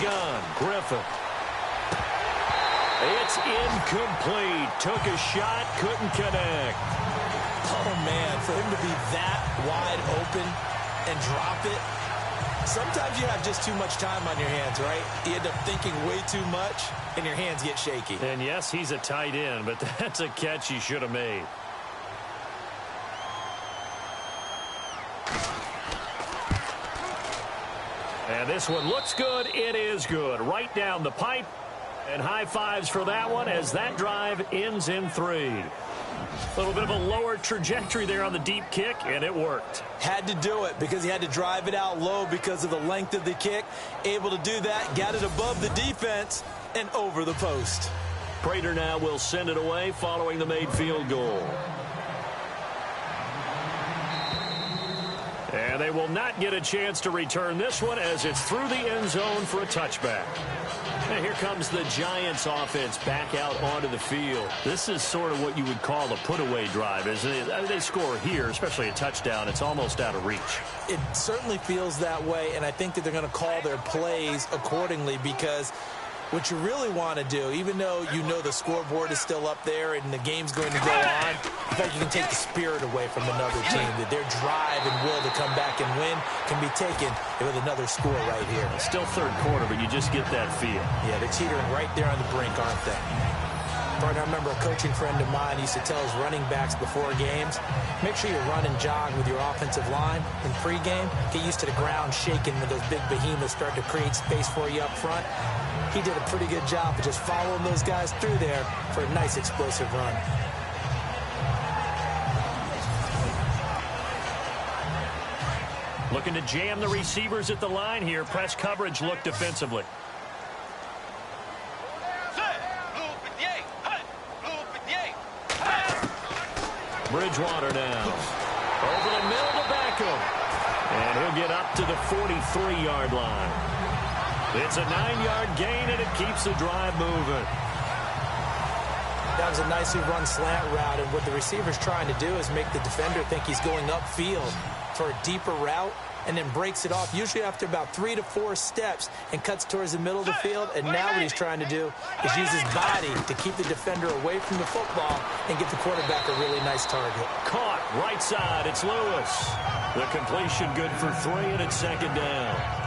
Gun, Griffin. It's incomplete. Took a shot, couldn't connect. Oh, man, for him to be that wide open and drop it. Sometimes you have just too much time on your hands, right? You end up thinking way too much, and your hands get shaky. And yes, he's a tight end, but that's a catch he should have made. And this one looks good. It is good. Right down the pipe. And high fives for that one as that drive ends in 3. A little bit of a lower trajectory there on the deep kick, and it worked. Had to do it because he had to drive it out low because of the length of the kick. Able to do that, got it above the defense and over the post. Prater now will send it away following the made field goal. And they will not get a chance to return this one as it's through the end zone for a touchback. And here comes the Giants offense back out onto the field. This is sort of what you would call a put-away drive, isn't it? I mean, they score here, especially a touchdown. It's almost out of reach. It certainly feels that way, and I think that they're going to call their plays accordingly because what you really want to do, even though you know the scoreboard is still up there and the game's going to go on, in fact, you can take the spirit away from another team, that their drive and will to come back and win can be taken with another score right here. It's still third quarter, but you just get that feel. Yeah, they're teetering right there on the brink, aren't they? Partner, I remember a coaching friend of mine used to tell his running backs before games, make sure you run and jog with your offensive line in pregame. Get used to the ground shaking when those big behemoths start to create space for you up front. He did a pretty good job of just following those guys through there for a nice explosive run. Looking to jam the receivers at the line here. Press coverage look defensively. Bridgewater now. Over the middle to Beckham. And he'll get up to the 43-yard line. It's a 9-yard gain, and it keeps the drive moving. That was a nicely run slant route, and what the receiver's trying to do is make the defender think he's going upfield for a deeper route, and then breaks it off, usually after about 3 to 4 steps, and cuts towards the middle of the field. And now what he's trying to do is use his body to keep the defender away from the football and give the quarterback a really nice target. Caught right side. It's Lewis. The completion good for 3, and it's second down.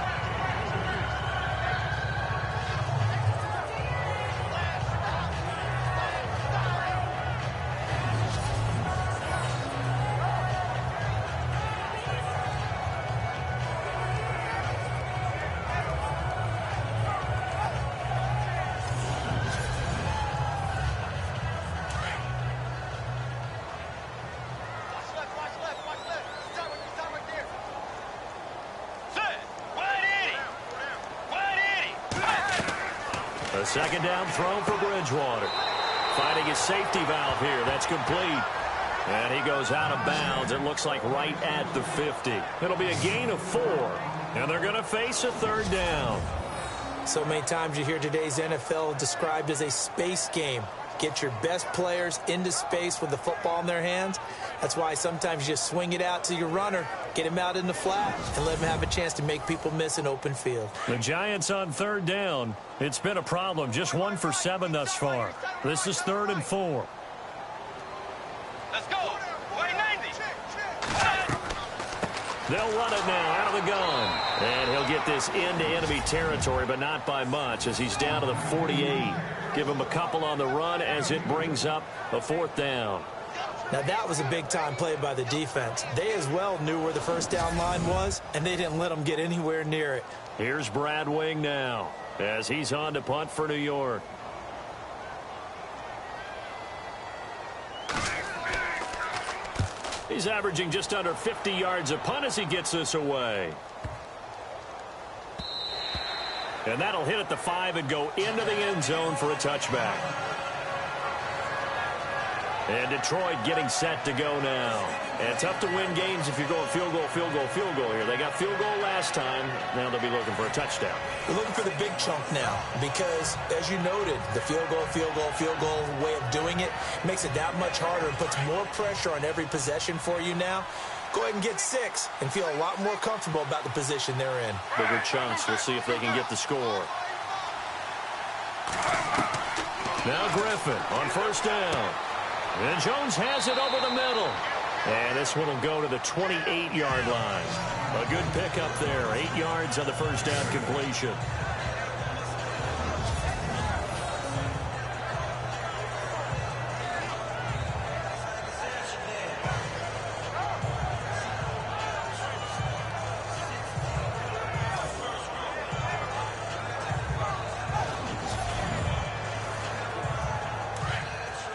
A second down throw for Bridgewater. Finding his safety valve here. That's complete. And he goes out of bounds. It looks like right at the 50. It'll be a gain of 4. And they're going to face a third down. So many times you hear today's NFL described as a space game. Get your best players into space with the football in their hands. That's why sometimes you just swing it out to your runner, get him out in the flat, and let him have a chance to make people miss an open field. The Giants on third down. It's been a problem. Just 1 for 7 thus far. This is 3rd and 4. Let's go. Way 90. They'll run it now out of the gun. And he'll get this into enemy territory, but not by much as he's down to the 48. Give him a couple on the run as it brings up a 4th down. Now that was a big-time play by the defense. They as well knew where the first down line was, and they didn't let them get anywhere near it. Here's Brad Wing now as he's on to punt for New York. He's averaging just under 50 yards a punt as he gets this away. And that'll hit at the 5 and go into the end zone for a touchback. And Detroit getting set to go now. And tough to win games if you're going field goal, field goal, field goal here. They got field goal last time. Now they'll be looking for a touchdown. We're looking for the big chunk now because, as you noted, the field goal way of doing it makes it that much harder and puts more pressure on every possession for you now. Go ahead and get 6 and feel a lot more comfortable about the position they're in. Bigger chunks. We'll see if they can get the score. Now Griffin on first down. And Jones has it over the middle. And this one will go to the 28-yard line. A good pickup there. 8 yards on the first down completion.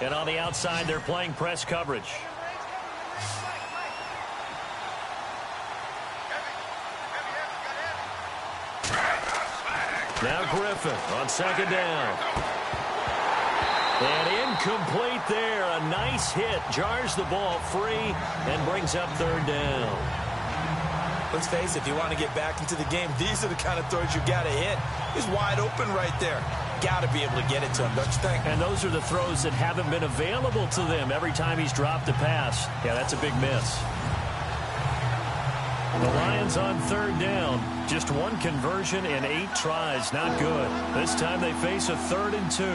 And on the outside, they're playing press coverage. Now Griffin on second down. And incomplete there. A nice hit. Jars the ball free and brings up third down. Let's face it, if you want to get back into the game, these are the kind of throws you got to hit. He's wide open right there. Got to be able to get it to him, don't you think? And those are the throws that haven't been available to them every time he's dropped a pass. Yeah, that's a big miss. The Lions on third down. Just 1 conversion in 8 tries. Not good. This time they face a 3rd and 2.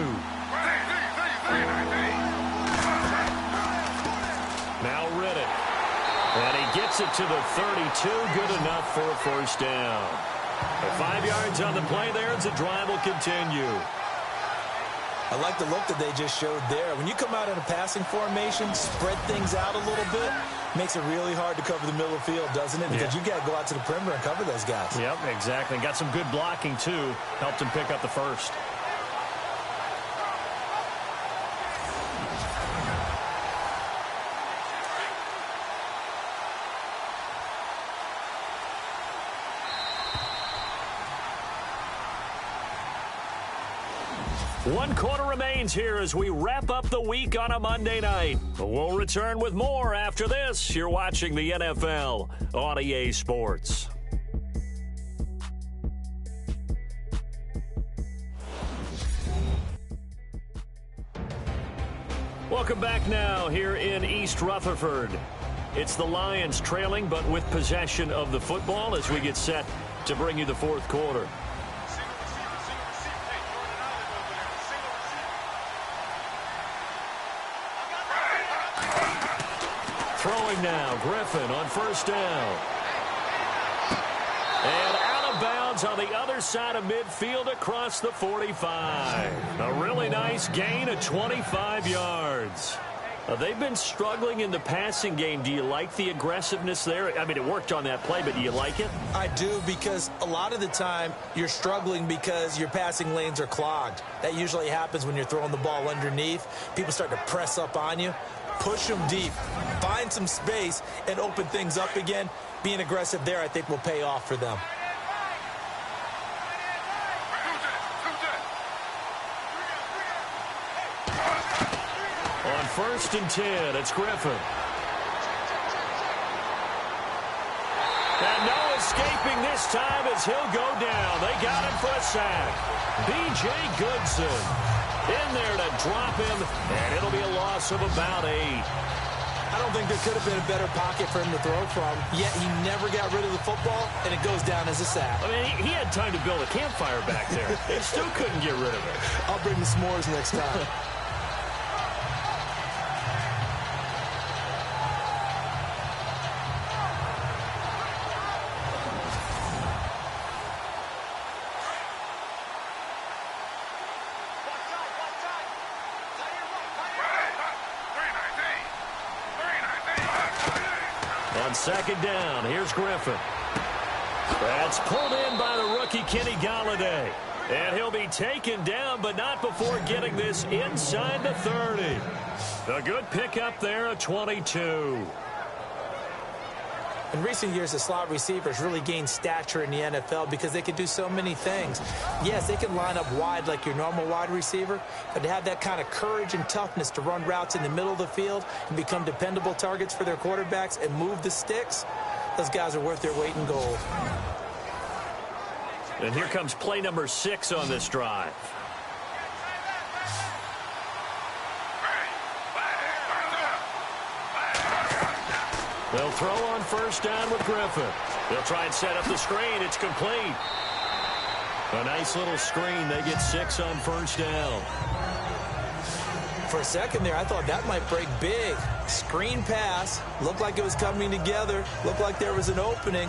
Now Riddick. And he gets it to the 32. Good enough for a first down. 5 yards on the play there as the drive will continue. I like the look that they just showed there. When you come out in a passing formation, spread things out a little bit, makes it really hard to cover the middle of the field, doesn't it? Because you got to go out to the perimeter and cover those guys. Yep, exactly. Got some good blocking, too. Helped him pick up the first. One quarter remains here as we wrap up the week on a Monday night. We'll return with more after this. You're watching the NFL on EA Sports. Welcome back now here in East Rutherford. It's the Lions trailing, but with possession of the football as we get set to bring you the 4th quarter. Throwing now, Griffin on first down. And out of bounds on the other side of midfield across the 45. A really nice gain of 25 yards. They've been struggling in the passing game. Do you like the aggressiveness there? I mean, it worked on that play, but do you like it? I do, because a lot of the time you're struggling because your passing lanes are clogged. That usually happens when you're throwing the ball underneath. People start to press up on you. Push them deep, find some space, and open things up again. Being aggressive there, I think, will pay off for them. On 1st and 10, it's Griffin. And no escaping this time as he'll go down. They got him for a sack. B.J. Goodson in there to drop him, and it'll be a loss of about 8. I don't think there could have been a better pocket for him to throw from, yet he never got rid of the football, and it goes down as a sack. I mean, he had time to build a campfire back there. They still couldn't get rid of it. I'll bring the s'mores next time. On 2nd down, here's Griffin. That's pulled in by the rookie Kenny Galladay. And he'll be taken down, but not before getting this inside the 30. A good pickup there, a 22. In recent years, the slot receivers really gained stature in the NFL because they can do so many things. Yes, they can line up wide like your normal wide receiver, but to have that kind of courage and toughness to run routes in the middle of the field and become dependable targets for their quarterbacks and move the sticks, those guys are worth their weight in gold. And here comes play number 6 on this drive. They'll throw on 1st down with Griffin. They'll try and set up the screen. It's complete. A nice little screen. They get 6 on 1st down. For a second there, I thought that might break big. Screen pass. Looked like it was coming together. Looked like there was an opening.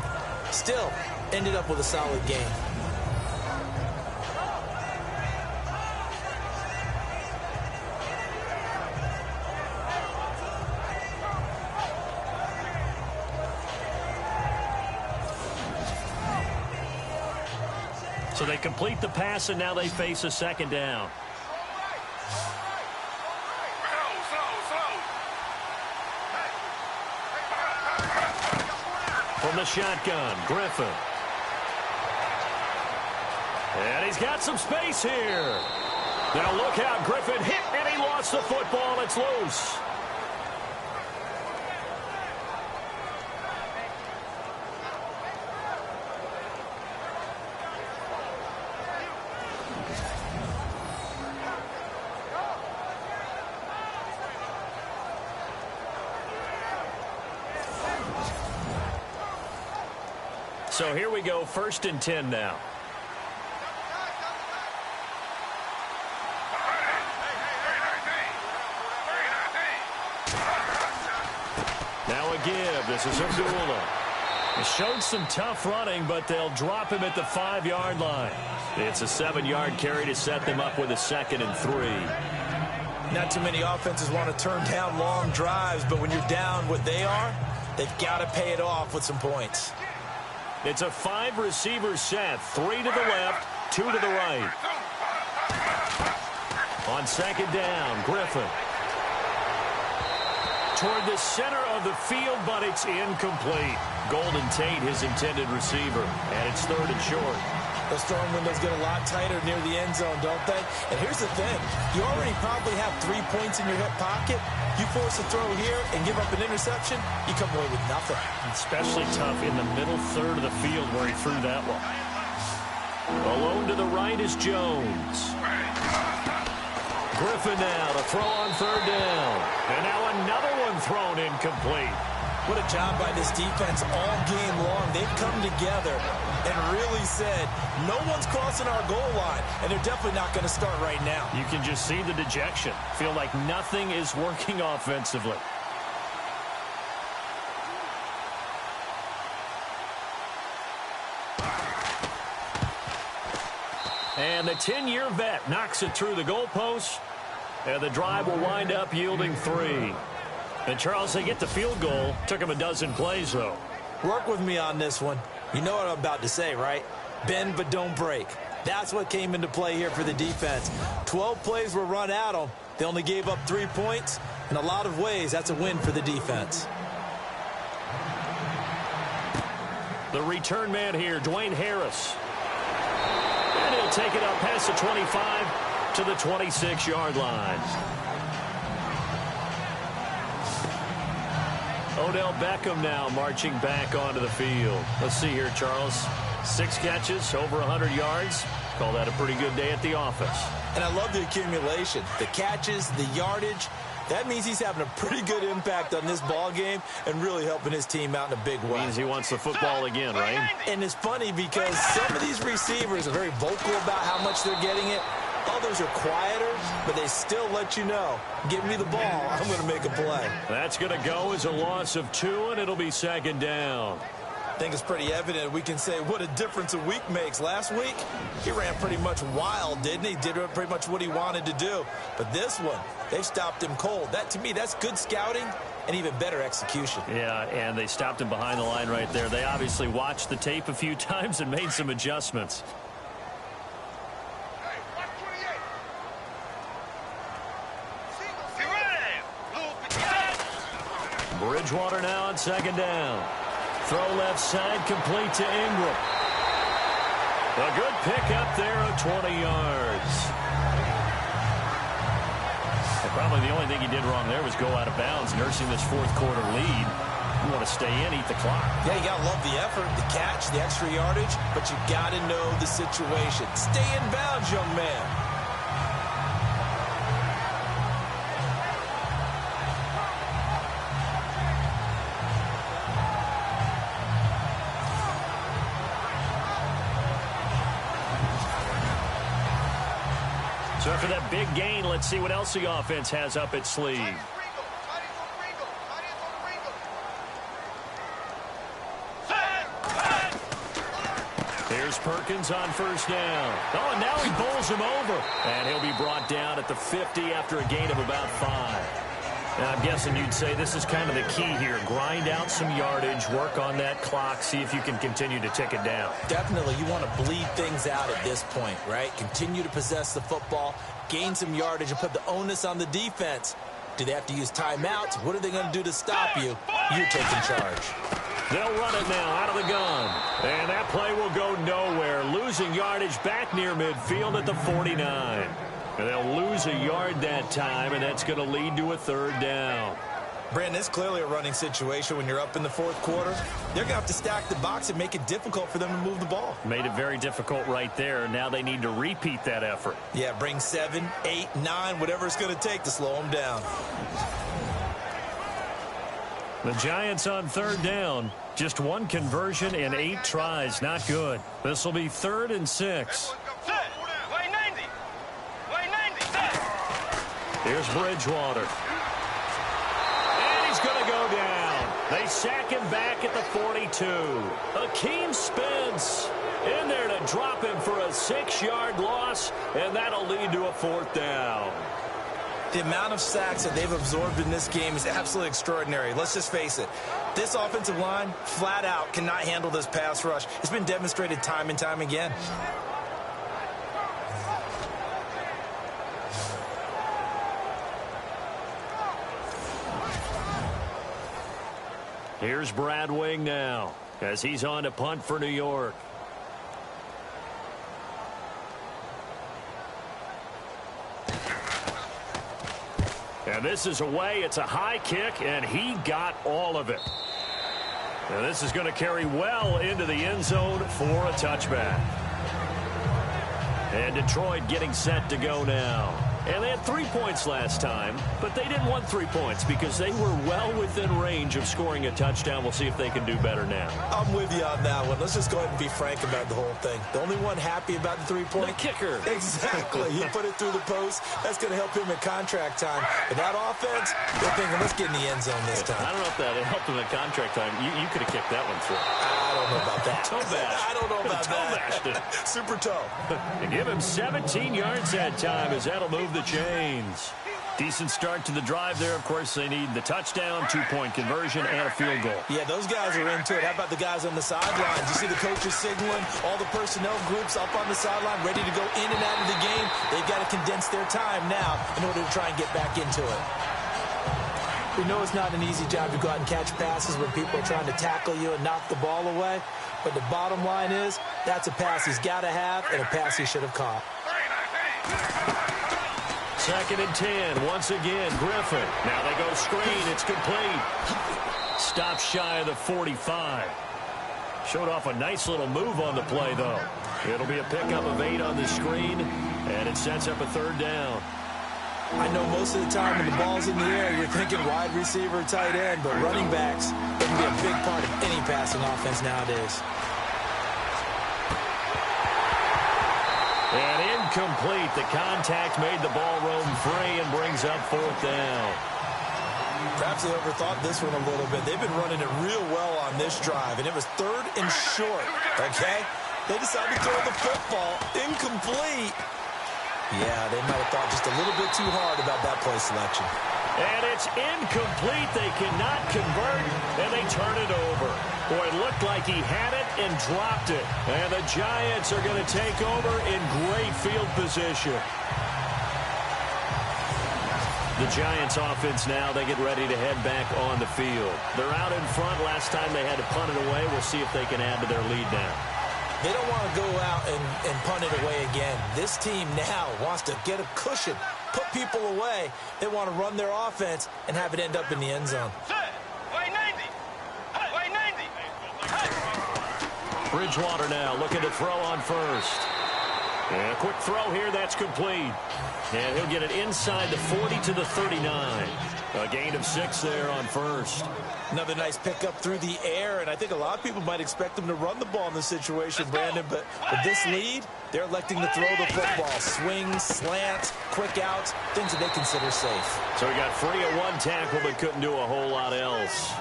Still, ended up with a solid game. So they complete the pass, and now they face a 2nd down. From the shotgun, Griffin. And he's got some space here. Now look out, Griffin hit, and he lost the football. It's loose. So here we go, 1st and 10 now. Now a give. This is Abdullah. He showed some tough running, but they'll drop him at the 5-yard line. It's a 7-yard carry to set them up with a 2nd and 3. Not too many offenses want to turn down long drives, but when you're down what they are, they've got to pay it off with some points. It's a 5-receiver set. 3 to the left, 2 to the right. On 2nd down, Griffin. Toward the center of the field, but it's incomplete. Golden Tate, his intended receiver, and it's 3rd and short. Those throwing windows get a lot tighter near the end zone, don't they? And here's the thing. You already probably have 3 points in your hip pocket. You force a throw here and give up an interception, you come away with nothing. Especially tough in the middle third of the field where he threw that one. Alone to the right is Jones. Griffin now to throw on 3rd down. And now another one thrown incomplete. What a job by this defense all game long. They've come together and really said, no one's crossing our goal line, and they're definitely not going to start right now. You can just see the dejection. Feel like nothing is working offensively. And the 10-year vet knocks it through the goalpost, and the drive will wind up yielding 3. And, Charles, they get the field goal. Took them a dozen plays, though. Work with me on this one. You know what I'm about to say, right? Bend but don't break. That's what came into play here for the defense. 12 plays were run at them. They only gave up 3 points. In a lot of ways, that's a win for the defense. The return man here, Dwayne Harris. And he'll take it up past the 25 to the 26-yard line. Odell Beckham now marching back onto the field. Let's see here, Charles. 6 catches, over 100 yards. Call that a pretty good day at the office. And I love the accumulation. The catches, the yardage. That means he's having a pretty good impact on this ball game and really helping his team out in a big way. Means he wants the football again, right? And it's funny because some of these receivers are very vocal about how much they're getting it. Others are quieter, but they still let you know, give me the ball, I'm going to make a play. That's going to go as a loss of 2, and it'll be 2nd down. I think it's pretty evident we can say what a difference a week makes. Last week, he ran pretty much wild, didn't he? Did pretty much what he wanted to do. But this one, they stopped him cold. That, to me, that's good scouting and even better execution. Yeah, and they stopped him behind the line right there. They obviously watched the tape a few times and made some adjustments. Bridgewater now on 2nd down. Throw left side, complete to Ingram. A good pick up there of 20 yards. And probably the only thing he did wrong there was go out of bounds, nursing this 4th quarter lead. You want to stay in, eat the clock. Yeah, you got to love the effort, the catch, the extra yardage, but you got to know the situation. Stay in bounds, young man. So for that big gain, let's see what else the offense has up its sleeve. Here's Perkins on 1st down. Oh, and now he bowls him over. And he'll be brought down at the 50 after a gain of about 5. Now, I'm guessing you'd say this is kind of the key here. Grind out some yardage, work on that clock, see if you can continue to tick it down. Definitely, you want to bleed things out at this point, right? Continue to possess the football, gain some yardage, and put the onus on the defense. Do they have to use timeouts? What are they going to do to stop you? You're taking charge. They'll run it now out of the gun. And that play will go nowhere. Losing yardage back near midfield at the 49. And they'll lose a yard that time, and that's going to lead to a 3rd down. Brandon, it's clearly a running situation when you're up in the 4th quarter. They're going to have to stack the box and make it difficult for them to move the ball. Made it very difficult right there. Now they need to repeat that effort. Yeah, bring 7, 8, 9, whatever it's going to take to slow them down. The Giants on 3rd down. Just 1 conversion in 8 tries. Not good. This will be 3rd and 6. Here's Bridgewater. And he's going to go down. They sack him back at the 42. Akeem Spence in there to drop him for a 6-yard loss, and that'll lead to a 4th down. The amount of sacks that they've absorbed in this game is absolutely extraordinary. Let's just face it. This offensive line, flat out, cannot handle this pass rush. It's been demonstrated time and time again. Here's Brad Wing now as he's on to punt for New York. And this is away. It's a high kick, and he got all of it. And this is going to carry well into the end zone for a touchback. And Detroit getting set to go now. And they had 3 points last time, but they didn't want 3 points because they were well within range of scoring a touchdown. We'll see if they can do better now. I'm with you on that one. Let's just go ahead and be frank about the whole thing. The only one happy about the 3-point? The kicker. Exactly. He put it through the post. That's going to help him at contract time. But that offense, they're thinking, let's get in the end zone this time. I don't know if that helped him at contract time. You could have kicked that one through. I don't know about that. Toe bash. I don't know about that. Super toe. And give him 17 yards that time as that'll move the chains. Decent start to the drive there. Of course, they need the touchdown, 2-point conversion, and a field goal. Yeah, those guys are into it. How about the guys on the sidelines? You see the coaches signaling, all the personnel groups up on the sideline, ready to go in and out of the game. They've got to condense their time now in order to try and get back into it. We know it's not an easy job to go out and catch passes when people are trying to tackle you and knock the ball away. But the bottom line is, that's a pass he's got to have and a pass he should have caught. 2nd and 10. Once again, Griffin. Now they go screen. It's complete. Stop shy of the 45. Showed off a nice little move on the play, though. It'll be a pickup of 8 on the screen, and it sets up a 3rd down. I know most of the time when the ball's in the air, you're thinking wide receiver, tight end, but running backs can be a big part of any passing offense nowadays. And incomplete. The contact made the ball roam free and brings up 4th down. Perhaps they overthought this one a little bit. They've been running it real well on this drive, and it was 3rd and short, okay? They decided to throw the football. Incomplete. Yeah, they might have thought just a little bit too hard about that play selection. And it's incomplete. They cannot convert, and they turn it over. Boy, it looked like he had it and dropped it. And the Giants are going to take over in great field position. The Giants offense now, they get ready to head back on the field. They're out in front. Last time they had to punt it away. We'll see if they can add to their lead now. They don't want to go out and punt it away again. This team now wants to get a cushion, put people away. They want to run their offense and have it end up in the end zone. Bridgewater now looking to throw on first. And a quick throw here, that's complete. And he'll get it inside the 40 to the 39. A gain of 6 there on first. Another nice pickup through the air, and I think a lot of people might expect them to run the ball in this situation, Brandon, but with this lead, they're electing to throw the football. Swings, slants, quick outs, things that they consider safe. So he got free of 1 tackle, but couldn't do a whole lot else.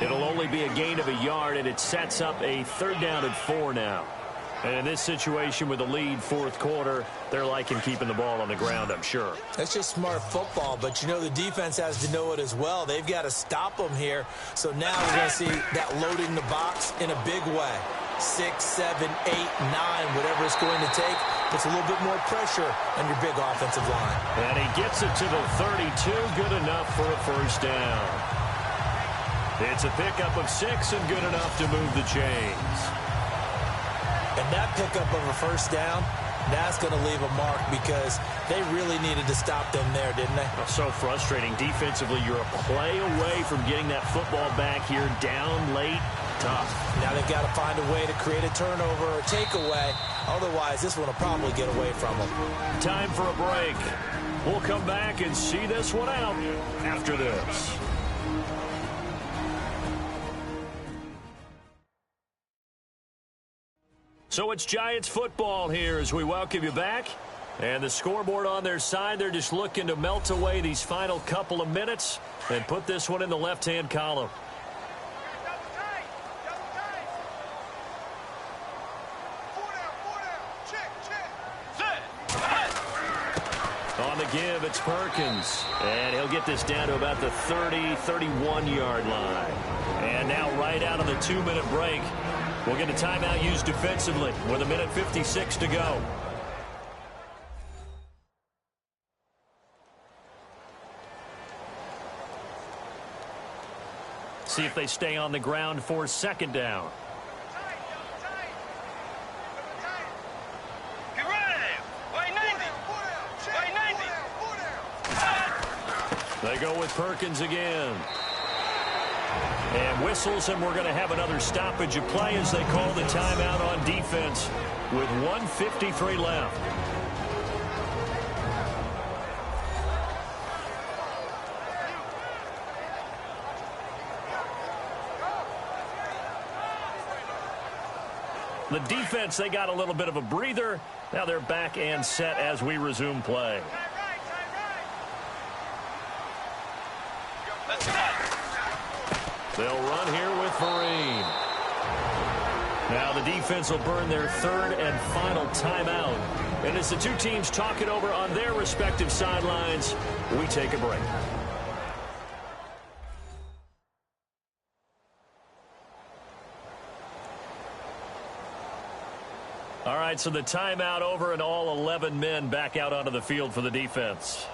It'll only be a gain of a yard, and it sets up a 3rd down and 4 now. And in this situation with the lead 4th quarter, they're liking keeping the ball on the ground, I'm sure. That's just smart football, but you know the defense has to know it as well. They've got to stop them here. So now we're going to see that loading the box in a big way. 6, 7, 8, 9, whatever it's going to take, puts a little bit more pressure on your big offensive line. And he gets it to the 32, good enough for a 1st down. It's a pickup of 6 and good enough to move the chains. And that pickup of a 1st down, that's going to leave a mark because they really needed to stop them there, didn't they? So frustrating. Defensively, you're a play away from getting that football back here down late. Tough. Now they've got to find a way to create a turnover or takeaway. Otherwise, this one will probably get away from them. Time for a break. We'll come back and see this one out after this. So it's Giants football here as we welcome you back. And the scoreboard on their side, they're just looking to melt away these final couple of minutes and put this one in the left-hand column. On the give, it's Perkins. And he'll get this down to about the 30, 31-yard line. And now right out of the 2-minute break, we'll get a timeout used defensively with 1:56 to go. See if they stay on the ground for 2nd down. They go with Perkins again. And whistles, and we're going to have another stoppage of play as they call the timeout on defense with 1:53 left. The defense, they got a little bit of a breather. Now they're back and set as we resume play. They'll run here with Vereen. Now the defense will burn their 3rd and final timeout. And as the two teams talk it over on their respective sidelines, we take a break. All right, so the timeout over and all 11 men back out onto the field for the defense.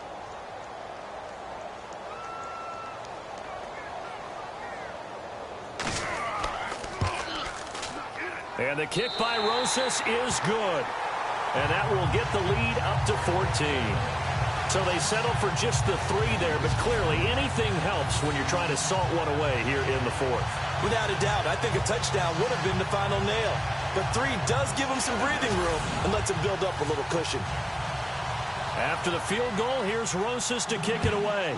And the kick by Rosas is good. And that will get the lead up to 14. So they settled for just the 3 there, but clearly anything helps when you're trying to salt one away here in the 4th. Without a doubt, I think a touchdown would have been the final nail. But 3 does give him some breathing room and lets him build up a little cushion. After the field goal, here's Rosas to kick it away.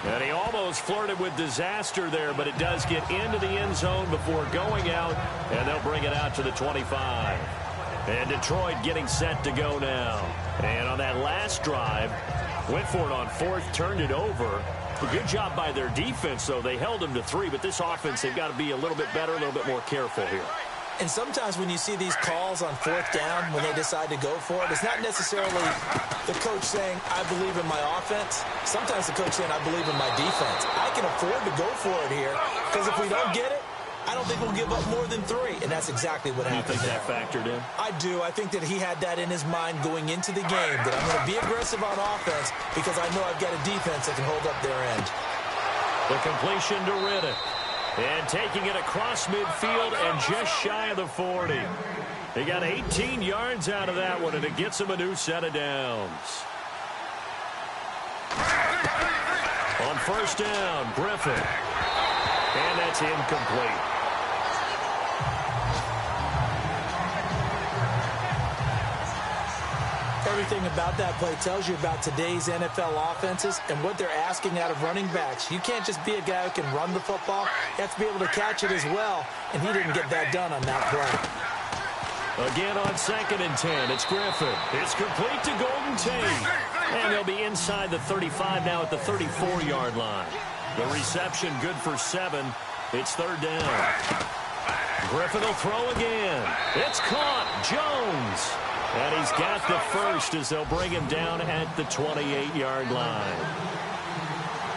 And he almost flirted with disaster there, but it does get into the end zone before going out, and they'll bring it out to the 25. And Detroit getting set to go now. And on that last drive, went for it on 4th, turned it over. A good job by their defense, though. They held them to 3, but this offense, they've got to be a little bit better, a little bit more careful here. And sometimes when you see these calls on 4th down, when they decide to go for it, it's not necessarily the coach saying, I believe in my offense. Sometimes the coach saying, I believe in my defense. I can afford to go for it here, because if we don't get it, I don't think we'll give up more than 3. And that's exactly what happened. You think that factored in? I do. I think that he had that in his mind going into the game, that I'm going to be aggressive on offense because I know I've got a defense that can hold up their end. The completion to Riddick. And taking it across midfield and just shy of the 40. He got 18 yards out of that one, and it gets him a new set of downs. On 1st down, Griffin. And that's incomplete. Everything about that play tells you about today's NFL offenses and what they're asking out of running backs. You can't just be a guy who can run the football. You have to be able to catch it as well, and he didn't get that done on that play. Again on 2nd and 10, it's Griffin. It's complete to Golden Tate. And they'll be inside the 35 now at the 34-yard line. The reception good for 7. It's 3rd down. Griffin will throw again. It's caught. Jones. And he's got the first as they'll bring him down at the 28-yard line.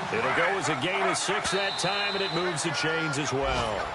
It'll go as a gain of 6 that time, and it moves the chains as well.